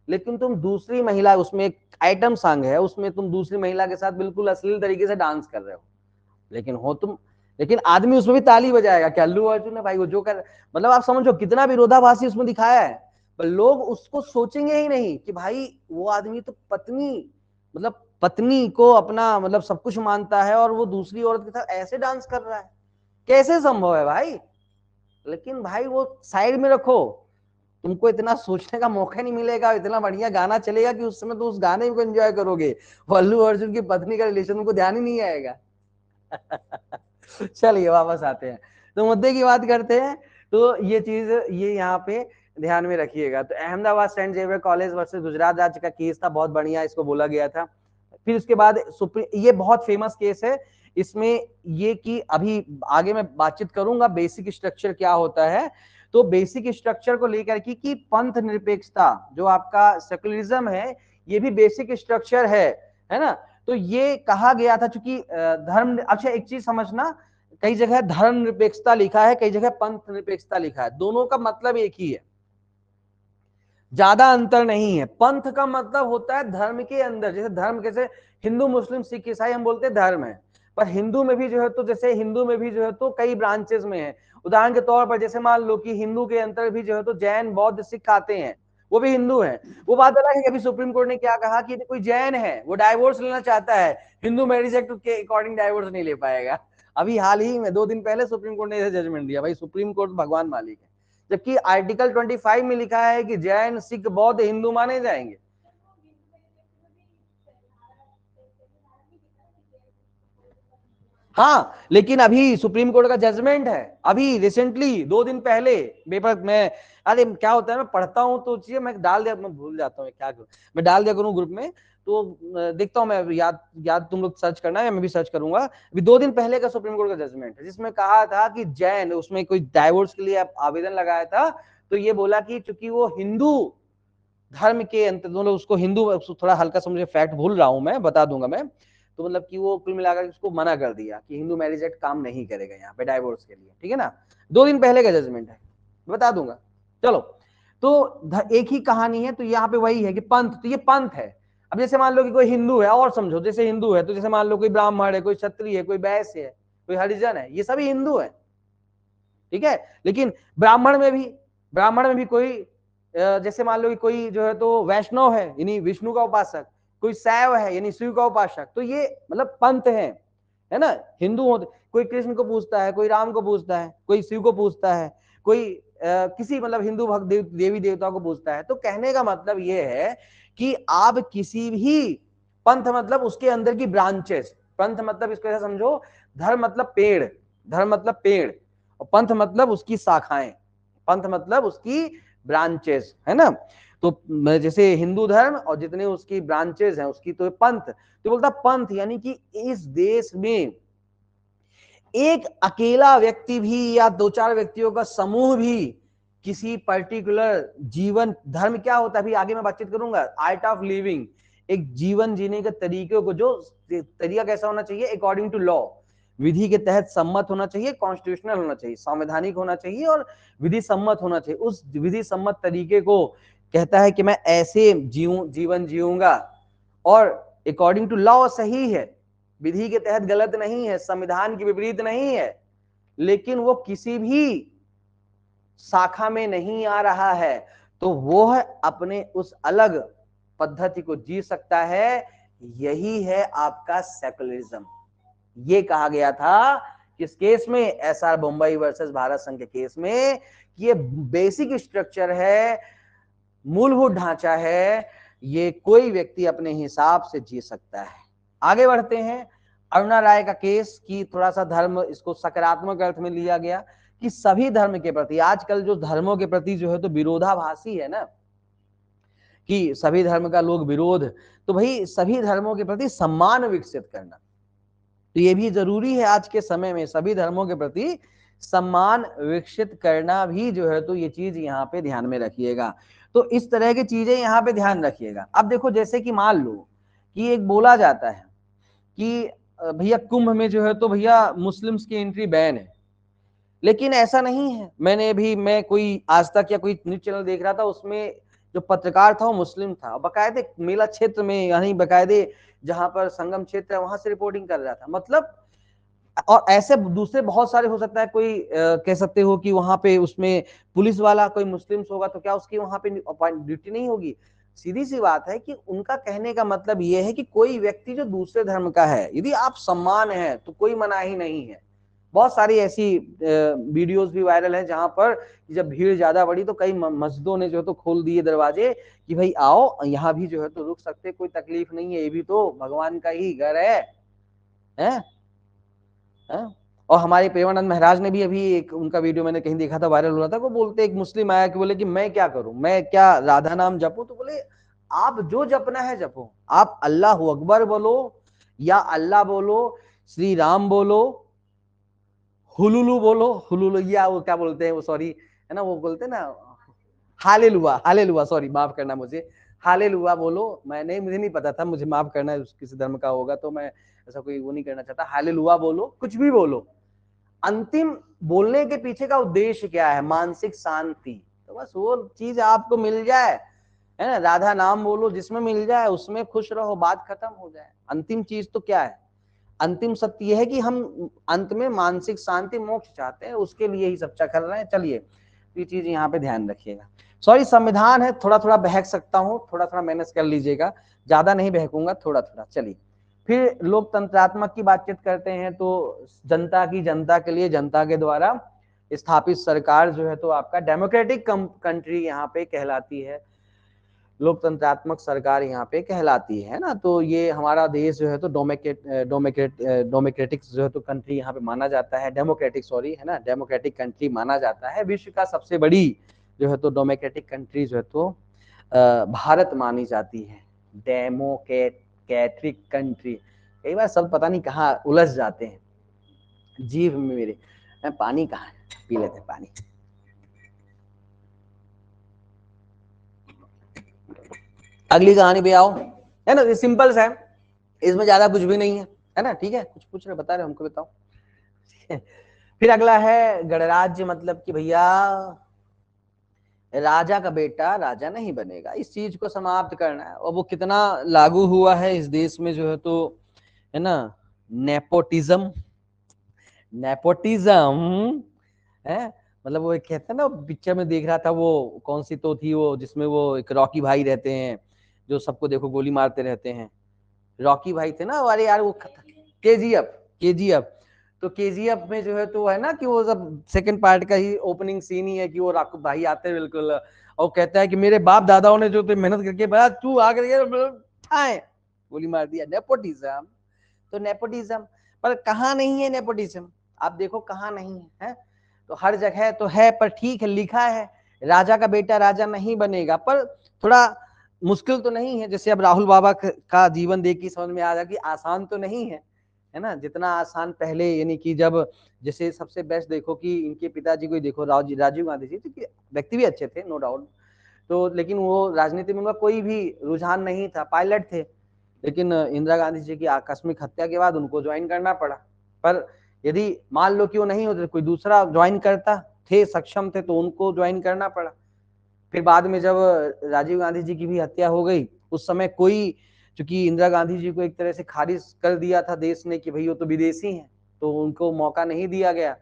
[SPEAKER 1] लेकिन तुम दूसरी महिला, उसमें एक आइटम सॉन्ग है, उसमें तुम दूसरी महिला के साथ बिल्कुल अश्लील तरीके से डांस कर रहे हो, लेकिन हो तुम, लेकिन आदमी उसमें भी ताली बजाएगा कि अल्लू अर्जुन है भाई वो जो कर, मतलब आप समझो कितना विरोधाभासी उसमें दिखाया है। पर लोग उसको सोचेंगे ही नहीं कि भाई वो आदमी तो पत्नी, मतलब पत्नी को अपना मतलब सब कुछ मानता है और वो दूसरी औरत के साथ ऐसे डांस कर रहा है, कैसे संभव है भाई। लेकिन भाई वो साइड में रखो, तुमको इतना सोचने का मौका नहीं मिलेगा, इतना बढ़िया गाना चलेगा कि उस समय तो उस गाने को एंजॉय करोगे, वो अल्लू अर्जुन की पत्नी का रिलेशन तुमको ध्यान ही नहीं आएगा। चलिए वापस आते हैं, तो मुद्दे की बात करते हैं। तो ये चीज ये यहाँ पे ध्यान में रखिएगा। तो Ahmedabad saint Xavier college versus Gujarat राज्य का केस था, बहुत बढ़िया इसको बोला गया था। फिर उसके बाद ये बहुत फेमस केस है, इसमें ये कि अभी आगे मैं बातचीत करूंगा बेसिक स्ट्रक्चर क्या होता है। तो बेसिक स्ट्रक्चर को लेकर कि पंथ निरपेक्षता, जो आपका सेकुलरिज्म है, ये भी बेसिक स्ट्रक्चर है ना। तो ये कहा गया था, चूंकि धर्म, अच्छा एक चीज समझना, कई जगह धर्म निरपेक्षता लिखा है, कई जगह पंथ निरपेक्षता लिखा है, दोनों का मतलब एक ही है, ज्यादा अंतर नहीं है। पंथ का मतलब होता है धर्म के अंदर, जैसे धर्म कैसे हिंदू मुस्लिम सिख ईसाई हम बोलते हैं धर्म है, पर हिंदू में भी जो है तो जैसे हिंदू में भी जो है तो कई ब्रांचेस में है। उदाहरण के तौर पर जैसे मान लो कि हिंदू के अंदर भी जो है तो जैन बौद्ध सिख आते हैं, वो भी हिंदू हैं। वो बात अलग है कि अभी सुप्रीम कोर्ट ने क्या कहा कि कोई जैन है वो डाइवोर्स लेना चाहता है, हिंदू मैरिज एक्ट के अकॉर्डिंग डाइवोर्स नहीं ले पाएगा। अभी हाल ही में 2 दिन पहले सुप्रीम कोर्ट ने जजमेंट दिया। भाई सुप्रीम कोर्ट भगवान मालिक है, जबकि आर्टिकल 25 में लिखा है कि जैन सिख बौद्ध हिंदू माने जाएंगे। हाँ, लेकिन अभी सुप्रीम कोर्ट का जजमेंट है, अभी रिसेंटली 2 दिन पहले पेपर में, अरे क्या होता है मैं पढ़ता हूँ तो चीजें मैं डाल दिया, मैं भूल जाता हूँ क्या करूँ, मैं डाल दिया करूँ ग्रुप में, तो देखता हूँ मैं, याद याद तुम लोग सर्च करना है, मैं भी सर्च करूंगा। अभी 2 दिन पहले का सुप्रीम कोर्ट का जजमेंट है, जिसमें कहा था कि जैन, उसमें कोई डाइवोर्स के लिए आवेदन लगाया था, तो ये बोला कि चूंकि वो हिंदू धर्म के अंत, दोनों उसको हिंदू, थोड़ा हल्का सा मुझे फैक्ट भूल रहा हूं मैं, बता दूंगा मैं, तो मतलब कि वो कुल मिलाकर उसको मना कर दिया कि हिंदू मैरिज एक्ट काम नहीं करेगा यहाँ पे डाइवोर्स के लिए, ठीक है ना। 2 दिन पहले का जजमेंट है, बता दूंगा। चलो, तो एक ही कहानी है, तो यहाँ पे वही है कि पंथ, तो ये पंथ है। अब जैसे मान लो कि कोई हिंदू है, और समझो जैसे हिंदू है, तो जैसे मान लो कोई ब्राह्मण है, कोई क्षत्रिय है, कोई वैश्य है, कोई हरिजन है, ये सभी हिंदू है, ठीक है। लेकिन ब्राह्मण में भी कोई जैसे मान लो कि कोई जो है तो वैष्णव है, यानी विष्णु का उपासक, कोई शैव है यानी शिव का उपासक, तो ये मतलब पंथ है ना। हिंदू होते, कोई कृष्ण को पूजता है, कोई राम को पूजता है, कोई शिव को पूजता है, कोई किसी मतलब हिंदू भक्त देवी देवता को पूजता है। तो कहने का मतलब ये है कि आप किसी भी पंथ, मतलब उसके अंदर की ब्रांचेस, पंथ मतलब इसको ऐसा समझो, धर्म मतलब पेड़, धर्म मतलब पेड़, और पंथ मतलब उसकी शाखाएं, पंथ मतलब उसकी ब्रांचेस, है ना। तो जैसे हिंदू धर्म और जितने उसकी ब्रांचेस हैं उसकी तो पंथ, तो बोलता पंथ यानी कि इस देश में एक अकेला व्यक्ति भी या 2-4 व्यक्तियों का समूह भी किसी पर्टिकुलर जीवन, धर्म क्या होता है अभी आगे मैं बातचीत करूंगा, आर्ट ऑफ लिविंग, एक जीवन जीने के तरीके को, जो तरीका कैसा होना चाहिए अकॉर्डिंग टू लॉ, विधि के तहत सम्मत होना चाहिए, कॉन्स्टिट्यूशनल होना चाहिए, संवैधानिक होना चाहिए और विधि सम्मत होना चाहिए। उस विधि सम्मत तरीके को कहता है कि मैं ऐसे जीवन जीऊंगा और अकॉर्डिंग टू लॉ सही है, विधि के तहत गलत नहीं है, संविधान के विपरीत नहीं है, लेकिन वो किसी भी शाखा में नहीं आ रहा है, तो वो अपने उस अलग पद्धति को जी सकता है। यही है आपका सेकुलरिज्म। ये कहा गया था किस केस में, एसआर बम्बई वर्सेस भारत संघ के केस में, कि ये बेसिक स्ट्रक्चर है, मूलभूत ढांचा है, ये कोई व्यक्ति अपने हिसाब से जी सकता है। आगे बढ़ते हैं। अरुणा राय का केस कि थोड़ा सा धर्म, इसको सकारात्मक अर्थ में लिया गया कि सभी धर्म के प्रति, आजकल जो धर्मों के प्रति जो है तो विरोधाभासी है ना, कि सभी धर्म का लोग विरोध, तो भाई सभी धर्मों के प्रति सम्मान विकसित करना, तो ये भी जरूरी है आज के समय में, सभी धर्मों के प्रति सम्मान विकसित करना भी जो है तो ये चीज यहाँ पे ध्यान में रखिएगा। तो इस तरह की चीजें यहाँ पे ध्यान रखिएगा। अब देखो, जैसे कि मान लो कि एक बोला जाता है कि भैया कुंभ में जो है तो भैया मुस्लिम्स की एंट्री बैन है, लेकिन ऐसा नहीं है। मैं कोई आज तक या कोई न्यूज चैनल देख रहा था, उसमें जो पत्रकार था वो मुस्लिम था, बकायदे मेला क्षेत्र में, यानी बकायदे जहां पर संगम क्षेत्र है वहां से रिपोर्टिंग कर रहा था। मतलब, और ऐसे दूसरे बहुत सारे हो सकता है, कोई कह सकते हो कि वहां पे उसमें पुलिस वाला कोई मुस्लिम होगा तो क्या उसकी वहां पे ड्यूटी नहीं होगी? सीधी सी बात है कि उनका कहने का मतलब यह है कि कोई व्यक्ति जो दूसरे धर्म का है, यदि आप सम्मान है तो कोई मनाही नहीं है। बहुत सारी ऐसी वीडियोस भी वायरल हैं जहां पर जब भीड़ ज्यादा बढ़ी तो कई मस्जिदों ने जो है तो खोल दिए दरवाजे कि भाई आओ, यहाँ भी जो है तो रुक सकते, कोई तकलीफ नहीं है, ये भी तो भगवान का ही घर है, है? और हमारे प्रेमानंद महाराज ने भी अभी एक उनका वीडियो मैंने कहीं देखा था, वायरल हो रहा था, वो बोलते, एक मुस्लिम आया कि बोले कि मैं क्या करूं, मैं क्या राधा नाम जपूं? तो बोले आप जो जपना है जपो, आप अल्लाह अकबर बोलो या अल्लाह बोलो, श्री राम बोलो, हुलुलु बोलो, हुलुलु या वो क्या बोलते हैं वो, सॉरी है ना, वो बोलते हैं ना, हालेलुआ, हालेलुआ, सॉरी माफ करना मुझे, हालेलुआ बोलो। मुझे नहीं पता था, मुझे माफ करना, किसी धर्म का होगा तो मैं ऐसा कोई वो नहीं करना चाहता। हालेलुआ बोलो, कुछ भी बोलो, अंतिम बोलने के पीछे का उद्देश्य क्या है? मानसिक शांति। तो बस वो चीज आपको मिल जाए, है ना, राधा नाम बोलो, जिसमें मिल जाए उसमें खुश रहो, बात खत्म हो जाए। अंतिम चीज तो क्या है? अंतिम सत्य यह है कि हम अंत में मानसिक शांति, मोक्ष चाहते हैं, उसके लिए ही सब कर रहे हैं। चलिए, ये चीज यहाँ पे ध्यान रखिएगा। सॉरी, संविधान है, थोड़ा थोड़ा बहक सकता हूँ, थोड़ा थोड़ा मैनेज कर लीजिएगा, ज्यादा नहीं बहकूंगा, थोड़ा थोड़ा। चलिए, फिर लोकतंत्रात्मक की बातचीत करते हैं। तो जनता की, जनता के लिए, जनता के द्वारा स्थापित सरकार जो है तो आपका डेमोक्रेटिक कंट्री यहाँ पे कहलाती है, लोकतंत्रात्मक सरकार यहाँ पे कहलाती है ना। तो ये हमारा देश जो है तो डेमोक्रेटिक जो है तो कंट्री यहाँ पे माना जाता है, डेमोक्रेटिक, सॉरी, है ना, डेमोक्रेटिक कंट्री माना जाता है। विश्व का सबसे बड़ी जो है तो डेमोक्रेटिक कंट्री जो है तो भारत मानी जाती है, डेमोक्रेटिक कंट्री। कई बार सब पता नहीं कहाँ उलझ जाते हैं जीभ में मेरे। पानी कहाँ है, पी लेते हैं पानी। अगली कहानी पे आओ, है ना, ये सिंपल सा है, इसमें ज्यादा कुछ भी नहीं है ना, ठीक है? कुछ पूछ रहे, बता रहे, हमको बताओ। फिर अगला है गणराज्य, मतलब कि भैया राजा का बेटा राजा नहीं बनेगा, इस चीज को समाप्त करना है। और वो कितना लागू हुआ है इस देश में जो है तो, है ना, नेपोटिज्म, नेपोटिज्म है। मतलब वो एक कहते हैं ना, पिक्चर में देख रहा था, वो कौन सी तो थी वो, जिसमें वो एक रॉकी भाई रहते हैं जो सबको देखो गोली मारते रहते हैं, रॉकी भाई थे ना। अरे यार वो केजीएफ, केजीएफ, तो केजीएफ में जो है तो है ना कि वो सब सेकंड पार्ट का ही ओपनिंग सीन ही है कि वो राकू भाई आते हैं बिल्कुल, और कहता है कि मेरे बाप दादाओं ने जो तो मेहनत करके बना, तू आकर गोली मार दिया। नेपोटिज्म, तो नेपोटिज्म, पर कहाँ नहीं है नेपोटिज्म? आप देखो कहाँ नहीं है, तो हर जगह तो है, पर ठीक है, लिखा है राजा का बेटा राजा नहीं बनेगा, पर थोड़ा मुश्किल तो नहीं है। जैसे अब राहुल बाबा का जीवन देख के समझ में आ रहा कि आसान तो नहीं है ना, जितना आसान पहले, यानी कि जब, जैसे सबसे बेस्ट देखो कि इनके पिताजी को ही देखो, राजीव गांधी जी, तो व्यक्ति भी अच्छे थे, नो डाउट, तो लेकिन वो राजनीति में उनका कोई भी रुझान नहीं था, पायलट थे, लेकिन इंदिरा गांधी जी की आकस्मिक हत्या के बाद उनको ज्वाइन करना पड़ा। पर यदि मान लो कि वो नहीं होते, कोई दूसरा ज्वाइन करता, थे सक्षम थे तो उनको ज्वाइन करना पड़ा। फिर बाद में जब राजीव गांधी जी की भी हत्या हो गई, उस समय कोई, चूंकि इंदिरा गांधी जी को एक तरह से खारिज कर दिया था देश ने कि भाई वो तो विदेशी हैं, तो उनको मौका नहीं दिया गया।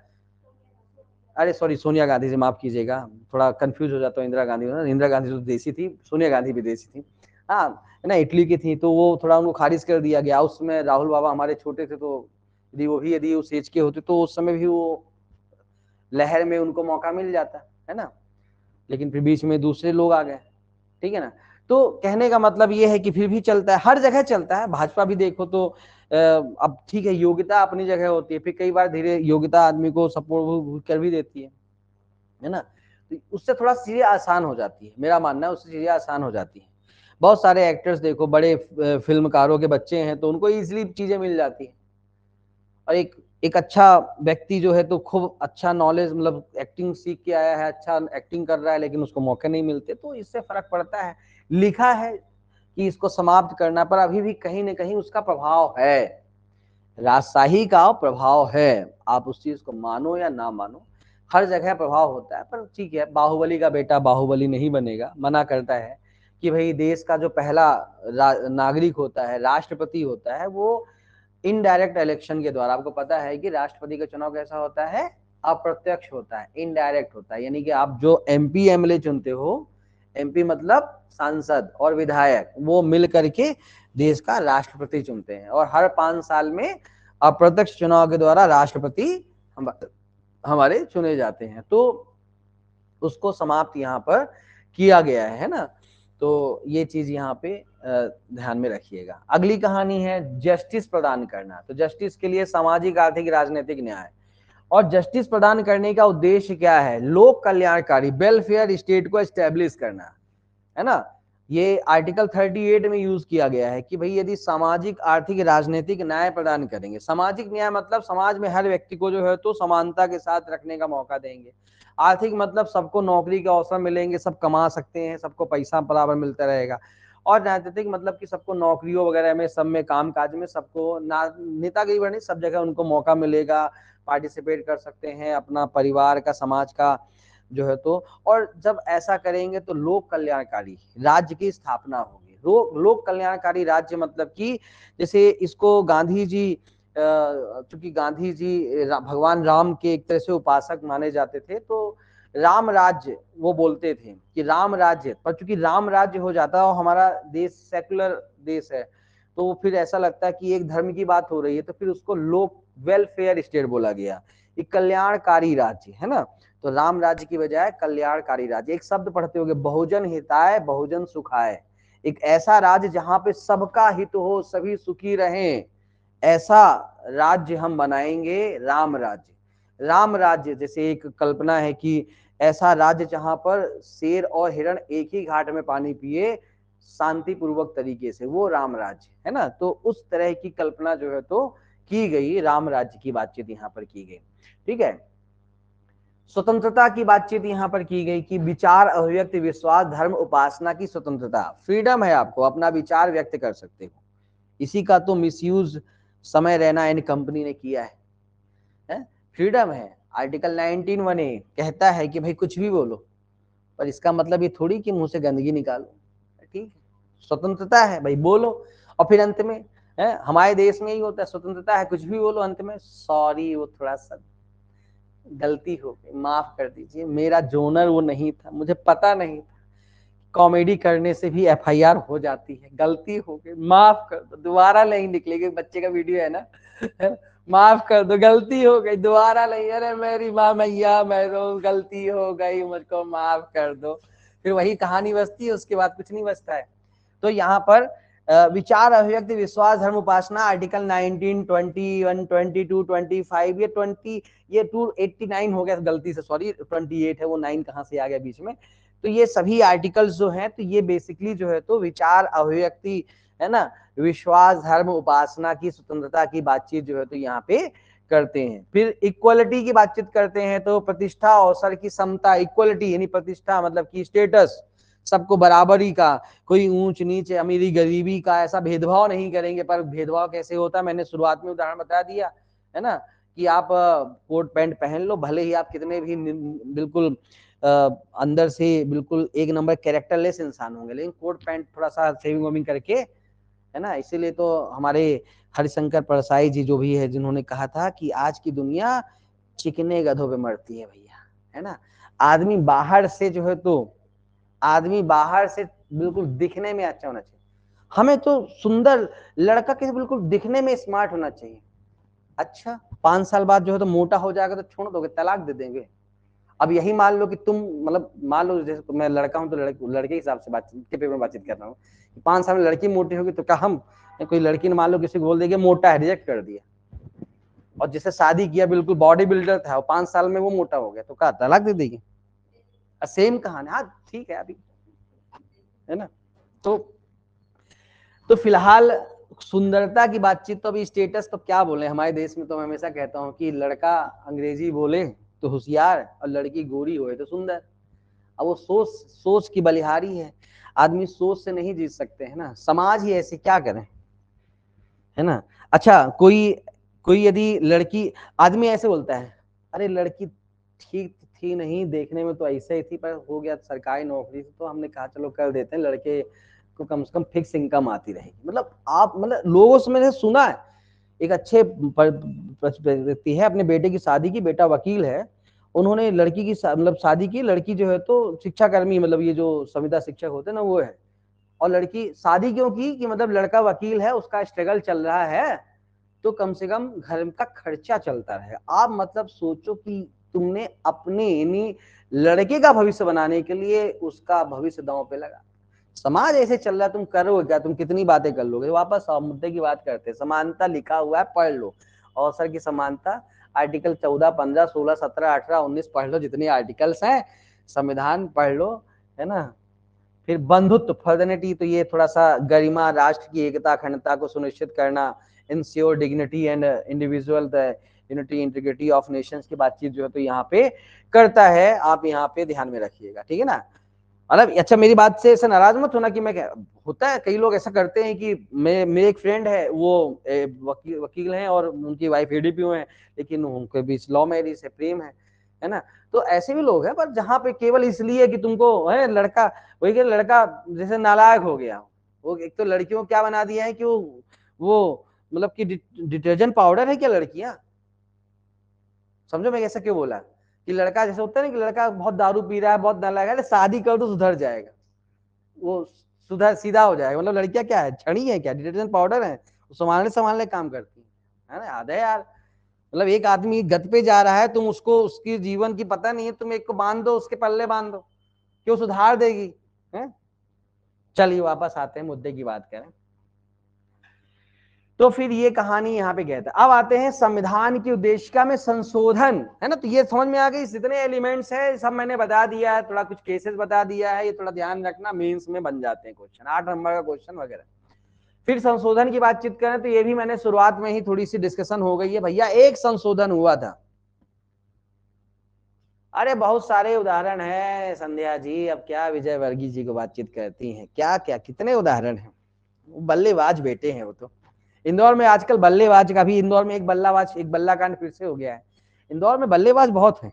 [SPEAKER 1] अरे सॉरी, सोनिया गांधी जी, माफ कीजिएगा, थोड़ा कंफ्यूज हो जाता हूँ। इंदिरा गांधी, इंदिरा गांधी तो देसी थी, सोनिया गांधी विदेशी थी, हाँ है ना, इटली की थी, तो वो थोड़ा उनको खारिज कर दिया गया। उस समय राहुल बाबा हमारे छोटे थे, तो यदि उस एज के होते तो उस समय भी वो लहर में उनको मौका मिल जाता, है ना। लेकिन फिर बीच में दूसरे लोग आ गए, ठीक है ना। तो कहने का मतलब ये है कि फिर भी चलता है, हर जगह चलता है। भाजपा भी देखो तो अब ठीक है, योग्यता अपनी जगह होती है, फिर कई बार धीरे योग्यता आदमी को सपोर्ट कर भी देती है ना। तो उससे थोड़ा चीजें आसान हो जाती है, मेरा मानना है, उससे चीजें आसान हो जाती है। बहुत सारे एक्टर्स देखो, बड़े फिल्मकारों के बच्चे हैं, तो उनको इजीली चीजें मिल जाती है। और एक अच्छा व्यक्ति जो है तो खूब अच्छा नॉलेज, मतलब एक्टिंग सीख के आया है, अच्छा एक्टिंग कर रहा है, लेकिन उसको मौके नहीं मिलते, तो इससे फर्क पड़ता है। लिखा है कि इसको समाप्त करना, पर अभी भी कहीं ना कहीं उसका प्रभाव है, राजशाही का प्रभाव है। आप उस चीज को मानो या ना मानो, हर जगह प्रभाव होता है। पर ठीक है, बाहुबली का बेटा बाहुबली नहीं बनेगा, मना करता है कि भाई देश का जो पहला नागरिक होता है, राष्ट्रपति होता है, वो इनडायरेक्ट इलेक्शन के द्वारा, आपको पता है कि राष्ट्रपति का चुनाव कैसा होता है, अप्रत्यक्ष होता है, इनडायरेक्ट होता है। यानी कि आप जो एमपी एमएलए चुनते हो, एमपी मतलब सांसद और विधायक, वो मिल करके देश का राष्ट्रपति चुनते हैं, और हर 5 साल में अप्रत्यक्ष चुनाव के द्वारा राष्ट्रपति हमारे चुने जाते हैं। तो उसको समाप्त यहाँ पर किया गया है ना। तो ये चीज यहाँ पे ध्यान में रखिएगा। अगली कहानी है जस्टिस प्रदान करना। तो जस्टिस के लिए सामाजिक, आर्थिक, राजनीतिक न्याय, और जस्टिस प्रदान करने का उद्देश्य क्या है, लोक कल्याणकारी, वेलफेयर स्टेट को एस्टेब्लिश करना, है ना। ये आर्टिकल 38 में यूज किया गया है कि भाई यदि सामाजिक, आर्थिक, राजनीतिक न्याय प्रदान करेंगे। सामाजिक न्याय मतलब समाज में हर व्यक्ति को जो है तो समानता के साथ रखने का मौका देंगे। आर्थिक मतलब सबको नौकरी के अवसर मिलेंगे, सब कमा सकते हैं, सबको पैसा बराबर मिलता रहेगा। और राजनीतिक मतलब कि सबको नौकरियों वगैरह में, सब में, काम काज में, सबको नेतागिरी बनी, सब जगह उनको मौका मिलेगा, पार्टिसिपेट कर सकते हैं, अपना परिवार का, समाज का जो है तो। और जब ऐसा करेंगे तो लोक कल्याणकारी राज्य की स्थापना होगी। लोक कल्याणकारी राज्य मतलब कि जैसे इसको गांधी जी, चूंकि गांधी जी भगवान राम के एक तरह से उपासक माने जाते थे, तो राम राज्य वो बोलते थे कि राम राज्य, पर चूंकि राम राज्य हो जाता है और हमारा देश सेकुलर देश है, तो फिर ऐसा लगता है कि एक धर्म की बात हो रही है, तो फिर उसको लोक, वेलफेयर स्टेट बोला गया, एक कल्याणकारी राज्य, है ना। तो राम राज्य की बजाय कल्याणकारी राज्य। एक शब्द पढ़ते होंगे, बहुजन हिताय बहुजन सुखाय, एक ऐसा राज्य जहां पे सबका हित हो, सभी सुखी रहें, ऐसा राज्य हम बनाएंगे, राम राज्य। राम राज्य जैसे एक कल्पना है कि ऐसा राज्य जहां पर शेर और हिरण एक ही घाट में पानी पिए शांतिपूर्वक तरीके से, वो राम राज्य, है ना। तो उस तरह की कल्पना जो है तो की गई, राम राज्य की बातचीत यहाँ पर की गई, ठीक है। स्वतंत्रता की बातचीत यहाँ पर की गई कि विचार, अभिव्यक्ति, विश्वास, धर्म, उपासना की स्वतंत्रता, फ्रीडम है, आपको अपना विचार व्यक्त कर सकते हो। इसी का तो मिसयूज समय रैना एंड कंपनी ने किया है? फ्रीडम है। आर्टिकल 19(1)(a) कहता है कि भाई कुछ भी बोलो, पर इसका मतलब ये थोड़ी कि मुंह से गंदगी निकालो, ठीक है। स्वतंत्रता है भाई, बोलो। और फिर अंत में है, हमारे देश में ही होता है, स्वतंत्रता है, कुछ भी बोलो, अंत में सॉरी, वो थोड़ा सा गलती हो गई, माफ कर दीजिए, मेरा जोनर वो नहीं था, मुझे पता नहीं था। कॉमेडी करने से भी एफआईआर हो जाती है, गलती हो गई, माफ कर दो, दोबारा नहीं निकलेगी। बच्चे का वीडियो है ना, माफ कर दो, गलती हो गई, दोबारा नहीं, अरे मेरी माँ मैया, मेरे गलती हो गई, मुझको माफ कर दो। फिर वही कहानी बचती है, उसके बाद कुछ नहीं बचता है। तो यहाँ पर विचार, अभिव्यक्ति, विश्वास, धर्म, उपासना, आर्टिकल 19, 21, 22, 25, ये 289 हो गया गलती से, सॉरी 28 है, वो 9 कहाँ से आ गया बीच में। तो ये सभी आर्टिकल्स जो हैं, तो ये बेसिकली जो है तो विचार, अभिव्यक्ति, है ना, विश्वास, धर्म, उपासना की स्वतंत्रता की बातचीत जो है तो यहाँ पे करते हैं। फिर इक्वलिटी की बातचीत करते हैं, तो प्रतिष्ठा, अवसर की समता, इक्वलिटी यानी प्रतिष्ठा मतलब की स्टेटस, सबको बराबरी का, कोई ऊंच नीच, अमीरी गरीबी का ऐसा भेदभाव नहीं करेंगे। पर भेदभाव कैसे होता है, मैंने शुरुआत में उदाहरण बता दिया, है ना, कि आप कोट पैंट पहन लो, भले ही आप कितने भी बिल्कुल अंदर से बिल्कुल एक नंबर कैरेक्टरलेस इंसान होंगे, लेकिन कोट पैंट थोड़ा सा सेविंग वेविंग करके, है ना। इसीलिए तो हमारे हरिशंकर परसाई जी जो भी है, जिन्होंने कहा था कि आज की दुनिया चिकने गधों पे मरती है भैया, है ना। आदमी बाहर से जो है तो आदमी बाहर से बिल्कुल दिखने में अच्छा होना चाहिए। हमें तो सुंदर लड़का के बिल्कुल दिखने में स्मार्ट होना चाहिए। अच्छा 5 साल बाद जो है तो मोटा हो जाएगा तो छोड़ दोगे, तलाक दे देंगे। अब यही मान लो कि तुम मतलब मान लो जैसे मैं लड़का हूं तो लड़के के हिसाब से बातचीत के पेपर में बातचीत कर रहा हूँ। 5 साल में लड़की मोटी होगी तो क्या हम कोई लड़की ने मान लो किसी को बोल देगी मोटा है, रिजेक्ट कर दिया, और जिससे शादी किया बिल्कुल बॉडी बिल्डर था, 5 साल में वो मोटा हो गया तो क्या तलाक दे देगी? सेम कहानी। हाँ ठीक है अभी, है ना। तो फिलहाल सुंदरता की बातचीत तो अभी स्टेटस तो क्या बोले, हमारे देश में तो मैं हमेशा कहता हूँ कि लड़का अंग्रेजी बोले तो होशियार और लड़की गोरी होए तो सुंदर। अब वो सोच सोच की बलिहारी है, आदमी सोच से नहीं जीत सकते, है ना। समाज ही ऐसे, क्या करें, है ना। अच्छा कोई कोई यदि लड़की, आदमी ऐसे बोलता है अरे लड़की ठीक थी नहीं, देखने में तो ऐसे ही थी, पर हो गया सरकारी नौकरी से, तो हमने कहा चलो कर देते हैं, लड़के को कम से कम फिक्स इनकम आती रहेगी। मतलब आप मतलब लोगों से मैंने सुना है, एक अच्छे व्यक्ति है, अपने बेटे की शादी की, बेटा वकील है, उन्होंने लड़की की मतलब शादी की, लड़की जो है तो शिक्षा कर्मी, मतलब ये जो संविदा शिक्षक होते हैं ना वो है, और लड़की शादी क्यों की कि मतलब लड़का वकील है, उसका स्ट्रगल चल रहा है तो कम से कम घर का खर्चा चलता रहे। आप मतलब सोचो कि तुमने अपने यानी लड़के का भविष्य बनाने के लिए उसका भविष्य दांव पे लगा। समाज ऐसे चल रहा है, तुम करोगे क्या? तुम कितनी बातें कर लोगे? वापस मुद्दे की बात करते हैं। समानता लिखा हुआ है, पढ़ लो। अवसर की समानता, आर्टिकल 14, 15, 16, 17, 18, 19 पढ़ लो, जितने आर्टिकल्स हैं, संविधान पढ़ लो, है ना। फिर बंधुत्व, फर्दनिटी, तो ये थोड़ा सा गरिमा, राष्ट्र की एकता अखंडता को सुनिश्चित करना, ensure dignity and individual unity integrity of Nations की बातचीत जो है तो यहाँ पे करता है। आप यहाँ पे ध्यान में रखिएगा, ठीक है ना। मतलब अच्छा मेरी बात से ऐसा नाराज मत होना कि मैं होता है कई लोग ऐसा करते हैं कि मेरे एक फ्रेंड है, वो वकील हैं और उनकी वाइफ एडीपीओ है, लेकिन उनके बीच लव मैरिज है, प्रेम है ना। तो ऐसे भी लोग हैं, पर जहाँ पे केवल इसलिए कि तुमको है लड़का, वही कि लड़का जैसे नालायक हो गया, वो एक तो लड़कियों को क्या बना दिया है कि वो मतलब कि डिटर्जेंट पाउडर है क्या लड़कियां? समझो मैं ऐसा क्यों बोला कि लड़का जैसे होता है ना कि लड़का बहुत दारू पी रहा है, बहुत नालायक है, शादी कर तो सुधर जाएगा, वो सुधर सीधा हो जाएगा। मतलब लड़कियां क्या है, छड़ी है क्या, डिटर्जेंट पाउडर है, संभालने संभालने काम करती है ना। आधा यार, मतलब एक आदमी गत पे जा रहा है, तुम उसको उसकी जीवन की पता नहीं है, तुम एक को बांध दो, उसके पल्ले बांध दो, क्यों सुधार देगी है? चलिए वापस आते हैं, मुद्दे की बात करें। तो फिर ये कहानी यहाँ पे कहता है। अब आते हैं संविधान की उद्देशिका में संशोधन, है ना। तो ये समझ में आ गई, जितने एलिमेंट्स है सब मैंने बता दिया है, थोड़ा कुछ केसेस बता दिया है, ये थोड़ा ध्यान रखना, मेंस में बन जाते हैं क्वेश्चन, 8 नंबर का क्वेश्चन वगैरह। फिर संशोधन की बातचीत करें तो ये भी मैंने शुरुआत में ही थोड़ी सी डिस्कशन हो गई है भैया। एक संशोधन हुआ था, अरे बहुत सारे उदाहरण है संध्या जी, अब क्या विजय वर्गीय जी को बातचीत करती हैं, क्या क्या कितने उदाहरण हैं। बल्लेबाज बेटे हैं वो तो। इंदौर में आजकल बल्लेबाज का भी, इंदौर में एक बल्ला कांड फिर से हो गया है। इंदौर में बल्लेबाज बहुत हैं।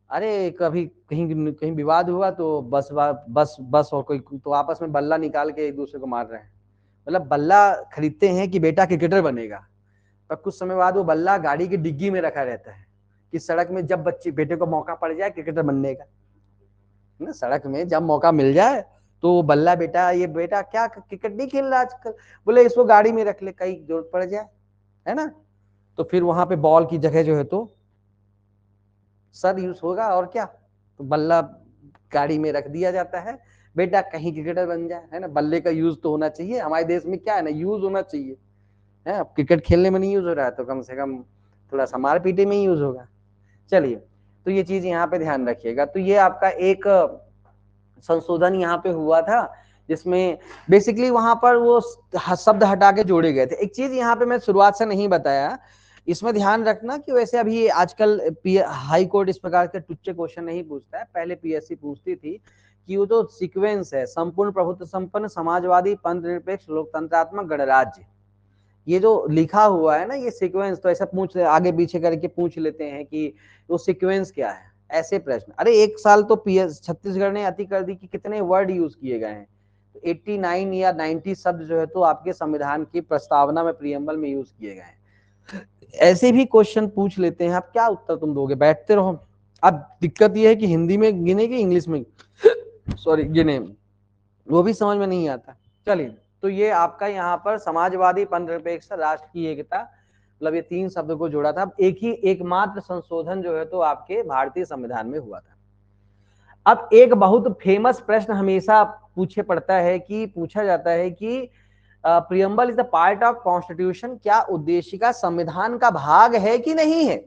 [SPEAKER 1] अरे कभी कहीं कहीं विवाद हुआ तो बस और कोई तो आपस में बल्ला निकाल के एक दूसरे को मार रहे हैं। मतलब बल्ला खरीदते हैं कि बेटा क्रिकेटर बनेगा, पर कुछ समय बाद वो बल्ला गाड़ी की डिग्गी में रखा रहता है कि सड़क में जब बच्चे बेटे को मौका पड़ जाए क्रिकेटर बनने का, ना, सड़क में जब मौका मिल जाए तो बल्ला, बेटा ये बेटा क्या क्रिकेट नहीं खेल रहा आजकल, बोले इसको गाड़ी में रख ले, कहीं जरूरत पड़ जाए, है ना। तो फिर वहां पे बॉल की जगह जो है तो सर यूज होगा, और क्या, तो बल्ला गाड़ी में रख दिया जाता है, बेटा कहीं क्रिकेटर बन जाए, है ना। बल्ले का यूज तो होना चाहिए, हमारे देश में क्या है ना, यूज होना चाहिए, है। अब क्रिकेट खेलने में नहीं यूज हो रहा है तो कम से कम थोड़ा सा मार पीटे में ही यूज होगा। चलिए, तो ये चीज यहाँ पे ध्यान रखिएगा। तो ये आपका एक संशोधन यहाँ पे हुआ था, जिसमें बेसिकली वहां पर वो शब्द हटा के जोड़े गए थे। एक चीज यहाँ पे मैं शुरुआत से नहीं बताया, इसमें ध्यान रखना कि वैसे अभी आजकल हाई कोर्ट इस प्रकार के टुच्चे क्वेश्चन नहीं पूछता है, पहले पीएससी पूछती थी कि वो तो सीक्वेंस है, संपूर्ण प्रभुत्व संपन्न समाजवादी पंथ निरपेक्ष लोकतंत्रात्मक गणराज्य, ये जो लिखा हुआ है ना ये सीक्वेंस, तो ऐसा पूछ आगे पीछे करके पूछ लेते हैं कि वो सीक्वेंस क्या है, ऐसे प्रश्न। अरे एक साल तो पीएस छत्तीसगढ़ ने अति कर दी कि कितने वर्ड यूज किए गए हैं, 89 या 90 शब्द जो है तो आपके संविधान की प्रस्तावना में प्रियम्बल में यूज किए गए हैं। ऐसे भी क्वेश्चन पूछ लेते हैं, आप क्या उत्तर तुम दोगे, बैठते रहो। अब दिक्कत यह है कि हिंदी में गिने कि इंग्लिश में सॉरी गिने, वो भी समझ में नहीं आता। चलिए, तो ये आपका यहाँ पर समाजवादी पंथनिरपेक्ष राष्ट्र की एकता, मतलब ये 3 शब्द को जोड़ा था। एक ही एकमात्र संशोधन जो है तो आपके भारतीय संविधान में हुआ था। अब एक बहुत फेमस प्रश्न हमेशा पूछे पड़ता है कि पूछा जाता है कि preamble is the part of constitution, क्या उद्देशिका संविधान का भाग है कि नहीं है।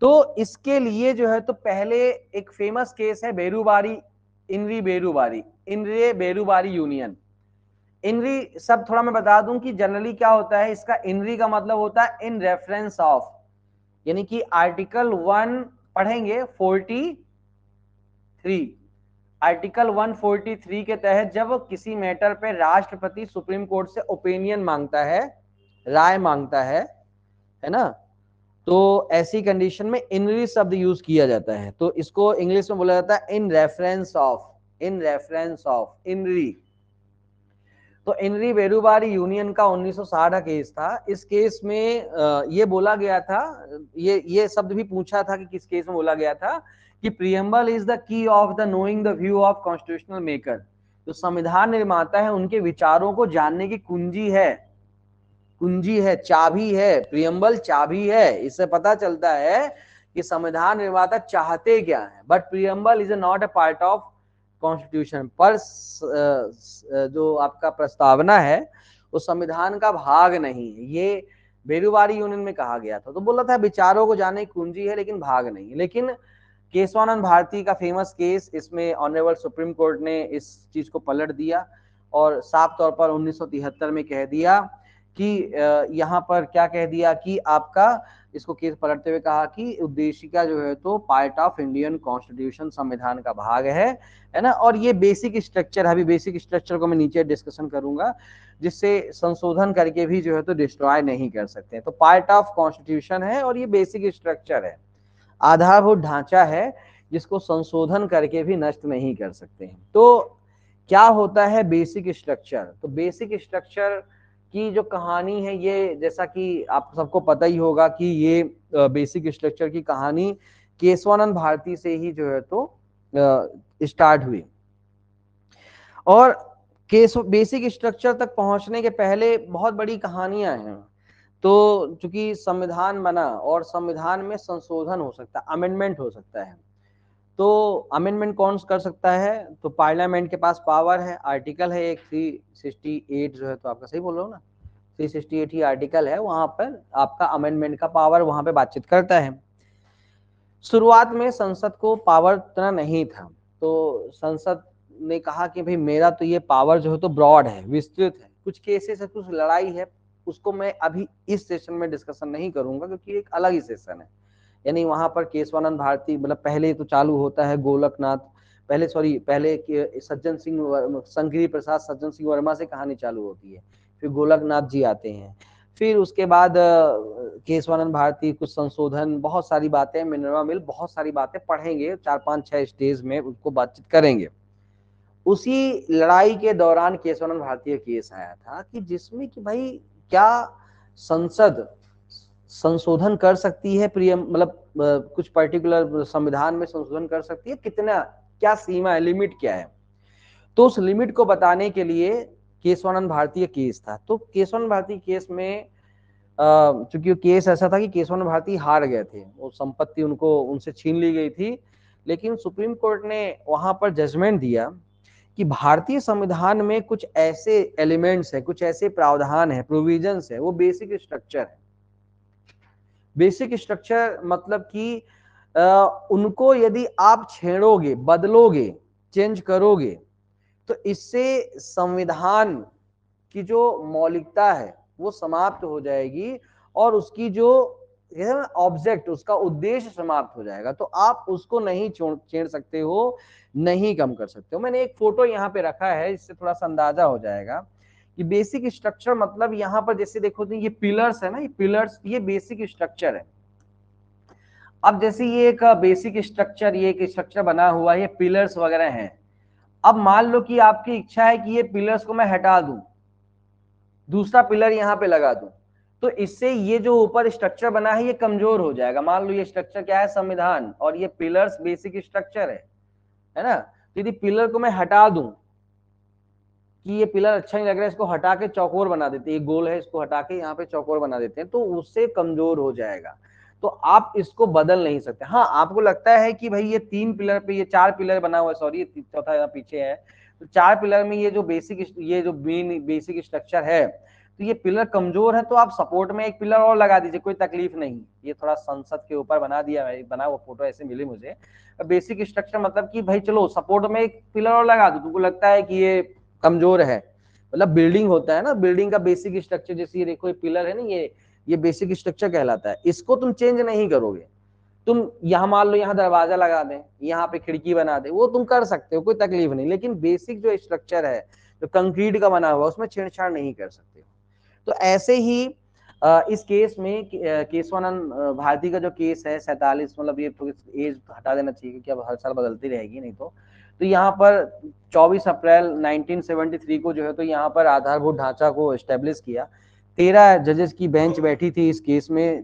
[SPEAKER 1] तो इसके लिए जो है तो पहले एक फेमस केस है बेरूबारी, इनरी बेरूबारी, इनरे बेरूबारी यूनियन। इनरी सब थोड़ा मैं बता दूं कि जनरली क्या होता है, इसका इनरी का मतलब होता है इन रेफरेंस ऑफ, यानी कि आर्टिकल 1 पढ़ेंगे 43, आर्टिकल 143 के तहत जब किसी मैटर पे राष्ट्रपति सुप्रीम कोर्ट से ओपिनियन मांगता है, राय मांगता है ना, तो ऐसी कंडीशन में इनरी शब्द यूज किया जाता है। तो इसको इंग्लिश में बोला जाता है in reference of, in reference of, in re. तो इनरी बेरूबारी यूनियन का 1960 का केस था। इस केस में ये बोला गया था, ये शब्द भी पूछा था कि किस केस में बोला गया था कि preamble is the key of the knowing the view of constitutional maker, जो संविधान निर्माता है उनके विचारों को जानने की कुंजी है, कुंजी है, चाबी है, प्रियम्बल चाबी है। इससे पता चलता है कि संविधान निर्माता चाहते क्या है। But preamble is not a part of constitution, पर जो आपका प्रस्तावना है वो संविधान का भाग नहीं है। ये बेरूबारी यूनियन में कहा गया था। तो बोला था विचारों को जानने की कुंजी है लेकिन भाग नहीं है। लेकिन केशवानंद भारती का फेमस केस, इसमें ऑनरेबल सुप्रीम कोर्ट ने इस चीज को पलट दिया और साफ तौर पर 1973 में कह दिया कि यहाँ पर क्या कह दिया कि आपका, इसको केस पलटते हुए कहा कि उद्देशिका जो है तो पार्ट ऑफ इंडियन कॉन्स्टिट्यूशन, संविधान का भाग है ना। और ये बेसिक स्ट्रक्चर है, अभी बेसिक स्ट्रक्चर को मैं नीचे डिस्कशन करूंगा, जिससे संशोधन करके भी जो है तो डिस्ट्रॉय नहीं कर सकते। तो पार्ट ऑफ कॉन्स्टिट्यूशन है और ये बेसिक स्ट्रक्चर है, आधारभूत ढांचा है, जिसको संशोधन करके भी नष्ट नहीं कर सकते हैं। तो क्या होता है बेसिक स्ट्रक्चर, तो बेसिक स्ट्रक्चर की जो कहानी है, ये जैसा कि आप सबको पता ही होगा कि ये बेसिक स्ट्रक्चर की कहानी केशवानंद भारती से ही जो है तो स्टार्ट हुई। और केस बेसिक स्ट्रक्चर तक पहुंचने के पहले बहुत बड़ी कहानियां हैं। तो चूंकि संविधान बना और संविधान में संशोधन हो सकता है, अमेंडमेंट हो सकता है, तो अमेंडमेंट कौन कर सकता है, तो पार्लियामेंट के पास पावर है। आर्टिकल है एक 368 जो है, तो आपका सही बोल रहा हूँ ना, 368 ही आर्टिकल है, वहां पर आपका अमेंडमेंट का पावर वहां पे बातचीत करता है। शुरुआत में संसद को पावर इतना नहीं था, तो संसद ने कहा कि भाई मेरा तो ये पावर जो है तो ब्रॉड है, विस्तृत है, कुछ केसेस है, कुछ लड़ाई है, उसको मैं अभी इस सेशन में डिस्कशन नहीं करूंगा क्योंकि एक अलग ही सेशन है। यानी वहां पर केशवानंद भारती, मतलब पहले तो चालू होता है गोलकनाथ, पहले सज्जन सिंह, शंकरी प्रसाद सज्जन सिंह वर्मा से कहानी चालू होती है, फिर गोलकनाथ जी आते हैं, फिर उसके बाद केशवानंद भारती, कुछ संशोधन, बहुत सारी बातें, मिनरवा मिल, बहुत सारी बातें पढ़ेंगे, 4-5-6 स्टेज में उसको बातचीत करेंगे। उसी लड़ाई के दौरान केशवानंद भारती का केस आया था कि जिसमें कि भाई क्या संसद संशोधन कर सकती है, प्रिय मतलब कुछ पर्टिकुलर संविधान में संशोधन कर सकती है, कितना, क्या सीमा है, लिमिट क्या है। तो उस लिमिट को बताने के लिए केशवानंद भारती का केस था। तो केशवानंद भारती केस में चूंकि केस ऐसा था कि केशवानंद भारती हार गए थे, वो संपत्ति उनको उनसे छीन ली गई थी, लेकिन सुप्रीम कोर्ट ने वहां पर जजमेंट दिया कि भारतीय संविधान में कुछ ऐसे एलिमेंट्स हैं, कुछ ऐसे प्रावधान है, प्रोविजंस है, वो बेसिक स्ट्रक्चर है। बेसिक स्ट्रक्चर मतलब कि उनको यदि आप छेड़ोगे, बदलोगे, चेंज करोगे, तो इससे संविधान की जो मौलिकता है वो समाप्त हो जाएगी और उसकी जो ऑब्जेक्ट, उसका उद्देश्य समाप्त हो जाएगा। तो आप उसको नहीं छेड़ सकते हो, नहीं कम कर सकते हो। मैंने एक फोटो यहाँ पे रखा है, इससे थोड़ा सा अंदाजा हो जाएगा कि बेसिक स्ट्रक्चर मतलब यहाँ पर जैसे देखो तो ये पिलर्स है ना, ये पिलर्स, ये बेसिक स्ट्रक्चर है। अब जैसे ये एक बेसिक स्ट्रक्चर, ये एक स्ट्रक्चर बना हुआ है, ये पिलर्स वगैरह हैं। अब मान लो कि आपकी इच्छा है कि ये पिलर्स को मैं हटा दूं, दूसरा पिलर यहाँ पे लगा दूं, तो इससे ये जो ऊपर स्ट्रक्चर बना है ये कमजोर हो जाएगा। मान लो ये स्ट्रक्चर क्या है, संविधान, और ये पिलर्स बेसिक स्ट्रक्चर है ना। तो यदि पिलर को मैं हटा दूं कि ये पिलर अच्छा नहीं लग रहा है, इसको हटा के चौकोर बना देते हैं, ये गोल है इसको हटा के यहाँ पे चौकोर बना देते हैं, तो उससे कमजोर हो जाएगा। तो आप इसको बदल नहीं सकते। हाँ, आपको लगता है कि भाई ये 3 पिलर पे, ये 4 पिलर बना हुआ है, सॉरी ये चौथा यहाँ पीछे है, तो 4 पिलर में ये जो मेन बेसिक स्ट्रक्चर है, तो ये पिलर कमजोर है, तो आप सपोर्ट में एक पिलर और लगा दीजिए, कोई तकलीफ नहीं। ये थोड़ा संसद के ऊपर बना दिया है, बना वो फोटो ऐसे मिली मुझे। बेसिक स्ट्रक्चर मतलब कि भाई चलो सपोर्ट में एक पिलर और लगा दो, तुमको लगता है कि ये कमजोर है, मतलब बिल्डिंग होता है ना, बिल्डिंग का बेसिक स्ट्रक्चर, जैसे ये देखो ये पिलर है ना, ये बेसिक स्ट्रक्चर कहलाता है। इसको तुम चेंज नहीं करोगे, तुम यहाँ मान लो यहाँ दरवाजा लगा दें, यहाँ पे खिड़की बना दे, वो तुम कर सकते हो, कोई तकलीफ नहीं, लेकिन बेसिक जो स्ट्रक्चर है जो कंक्रीट का बना हुआ उसमें छेड़छाड़ नहीं कर सकते। तो ऐसे ही इस केस में केशवानंद भारती का जो केस है 47, मतलब ये थोड़ी एज हटा देना चाहिए क्योंकि अब हर साल बदलती रहेगी नहीं तो यहाँ पर 24 अप्रैल 1973 को जो है तो यहाँ पर आधारभूत ढांचा को एस्टेब्लिश किया। 13 जजेस की बेंच बैठी थी इस केस में,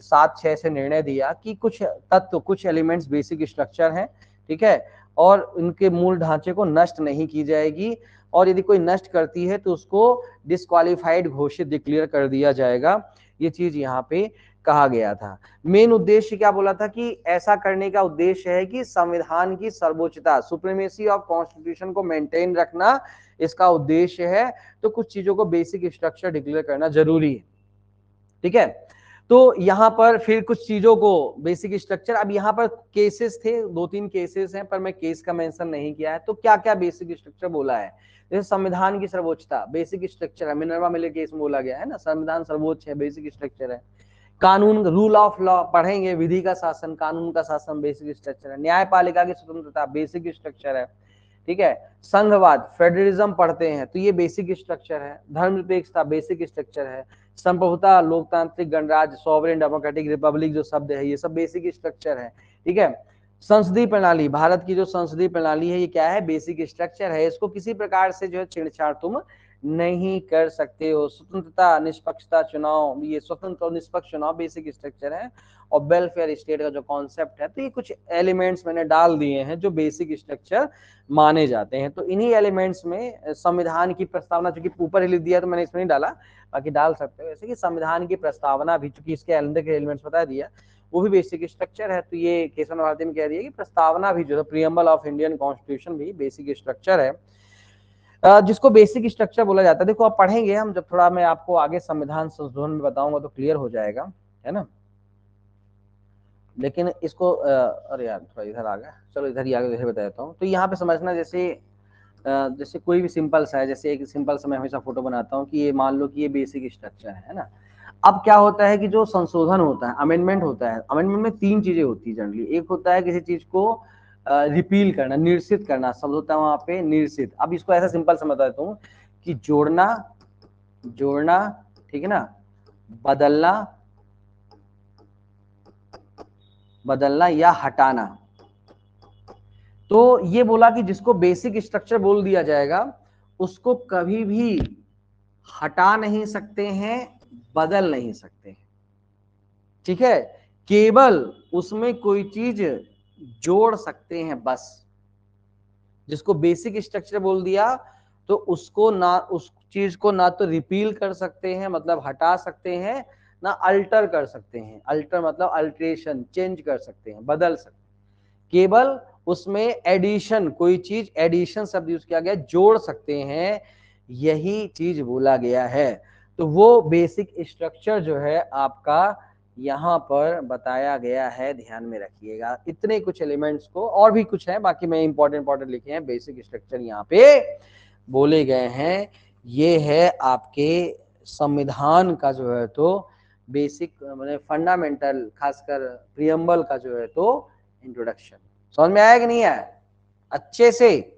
[SPEAKER 1] 7-6 से निर्णय दिया कि कुछ तत्व, कुछ एलिमेंट्स बेसिक स्ट्रक्चर हैं, ठीक है, और उनके मूल ढांचे को नष्ट नहीं की जाएगी, और यदि कोई नष्ट करती है तो उसको डिस्क्वालिफाइड घोषित डिक्लेयर कर दिया जाएगा। ये चीज यहाँ पे कहा गया था। मेन उद्देश्य क्या बोला था कि ऐसा करने का उद्देश्य है कि संविधान की सर्वोच्चता, सुप्रीमेसी ऑफ कॉन्स्टिट्यूशन को मेंटेन रखना इसका उद्देश्य है। तो कुछ चीजों को बेसिक स्ट्रक्चर डिक्लेयर करना जरूरी है, ठीक है। तो यहाँ पर फिर कुछ चीजों को बेसिक स्ट्रक्चर, अब यहाँ पर केसेस थे, 2-3 केसेस हैं, पर मैं केस का मेंशन नहीं किया है। तो क्या क्या बेसिक स्ट्रक्चर बोला है, जैसे संविधान की सर्वोच्चता बेसिक स्ट्रक्चर है, मिनर्वा मिले केस में बोला गया है ना, संविधान सर्वोच्च है, बेसिक स्ट्रक्चर है। कानून, रूल ऑफ लॉ पढ़ेंगे, विधि का शासन, कानून का शासन बेसिक स्ट्रक्चर है। न्यायपालिका की स्वतंत्रता बेसिक स्ट्रक्चर है, ठीक है। संघवाद, फेडरलिज्म पढ़ते हैं तो ये बेसिक स्ट्रक्चर है। धर्मनिरपेक्षता बेसिक स्ट्रक्चर है। संप्रभुता, लोकतांत्रिक गणराज्य, सॉवरेन डेमोक्रेटिक रिपब्लिक जो शब्द है ये सब बेसिक स्ट्रक्चर है, ठीक है। संसदीय प्रणाली, भारत की जो संसदीय प्रणाली है ये क्या है, बेसिक स्ट्रक्चर है, इसको किसी प्रकार से जो है छेड़छाड़ तुम नहीं कर सकते हो। स्वतंत्रता, निष्पक्षता चुनाव, ये स्वतंत्र और निष्पक्ष चुनाव बेसिक स्ट्रक्चर है। और वेलफेयर स्टेट का जो कॉन्सेप्ट है, तो ये कुछ एलिमेंट्स मैंने डाल दिए हैं जो बेसिक स्ट्रक्चर माने जाते हैं। तो इन्हीं एलिमेंट्स में संविधान की प्रस्तावना, चूंकि ऊपर ही लिख दिया तो मैंने इसमें नहीं डाला, बाकी डाल सकते हो, जैसे कि संविधान की प्रस्तावना भी, चूंकि इसके अंदर के एलिमेंट्स बता दिया, वो भी बेसिक स्ट्रक्चर है। तो ये केशव भारती ने कह दिया कि प्रस्तावना भी जो है, प्रियम्बल ऑफ इंडियन कॉन्स्टिट्यूशन भी बेसिक स्ट्रक्चर है, जिसको बेसिक स्ट्रक्चर बोला जाता है। देखो आप पढ़ेंगे, हम जब थोड़ा मैं आपको आगे संविधान संशोधन में बताऊंगा तो क्लियर हो जाएगा, है ना। लेकिन इसको अरे यार थोड़ा इधर आ गया, चलो इधर ही आगे बता देता हूँ। तो यहाँ पे समझना, जैसे कोई भी सिंपल सा है, जैसे एक सिंपल सा मैं हमेशा फोटो बनाता हूँ कि ये मान लो कि ये बेसिक स्ट्रक्चर है ना। अब क्या होता है कि जो संशोधन होता है, अमेंडमेंट होता है, अमेंडमेंट में 3 चीजें होती है जनरली। एक होता है किसी चीज को रिपील करना, निर्सित करना, शब्द होता है वहां पे निर्सित। अब इसको ऐसा सिंपल समझ देता हूँ कि जोड़ना, ठीक है ना, बदलना या हटाना। तो ये बोला कि जिसको बेसिक स्ट्रक्चर बोल दिया जाएगा उसको कभी भी हटा नहीं सकते हैं, बदल नहीं सकते हैं, ठीक है। केवल उसमें कोई चीज जोड़ सकते हैं बस। जिसको बेसिक स्ट्रक्चर बोल दिया तो उसको ना, उस चीज को ना तो रिपील कर सकते हैं मतलब हटा सकते हैं, ना अल्टर कर सकते हैं, अल्टर मतलब अल्ट्रेशन, चेंज कर सकते हैं, बदल सकते हैं। केवल उसमें एडिशन, कोई चीज, एडिशन शब्द यूज किया गया, जोड़ सकते हैं, यही चीज बोला गया है। तो वो बेसिक स्ट्रक्चर जो है आपका यहाँ पर बताया गया है, ध्यान में रखिएगा। इतने कुछ एलिमेंट्स को, और भी कुछ है, बाकी मैं इंपॉर्टेंट लिखे हैं, बेसिक स्ट्रक्चर यहाँ पे बोले गए हैं। ये है आपके संविधान का जो है तो बेसिक, मैंने फंडामेंटल, खासकर प्रियम्बल का जो है तो इंट्रोडक्शन। समझ में आया कि नहीं आया अच्छे से?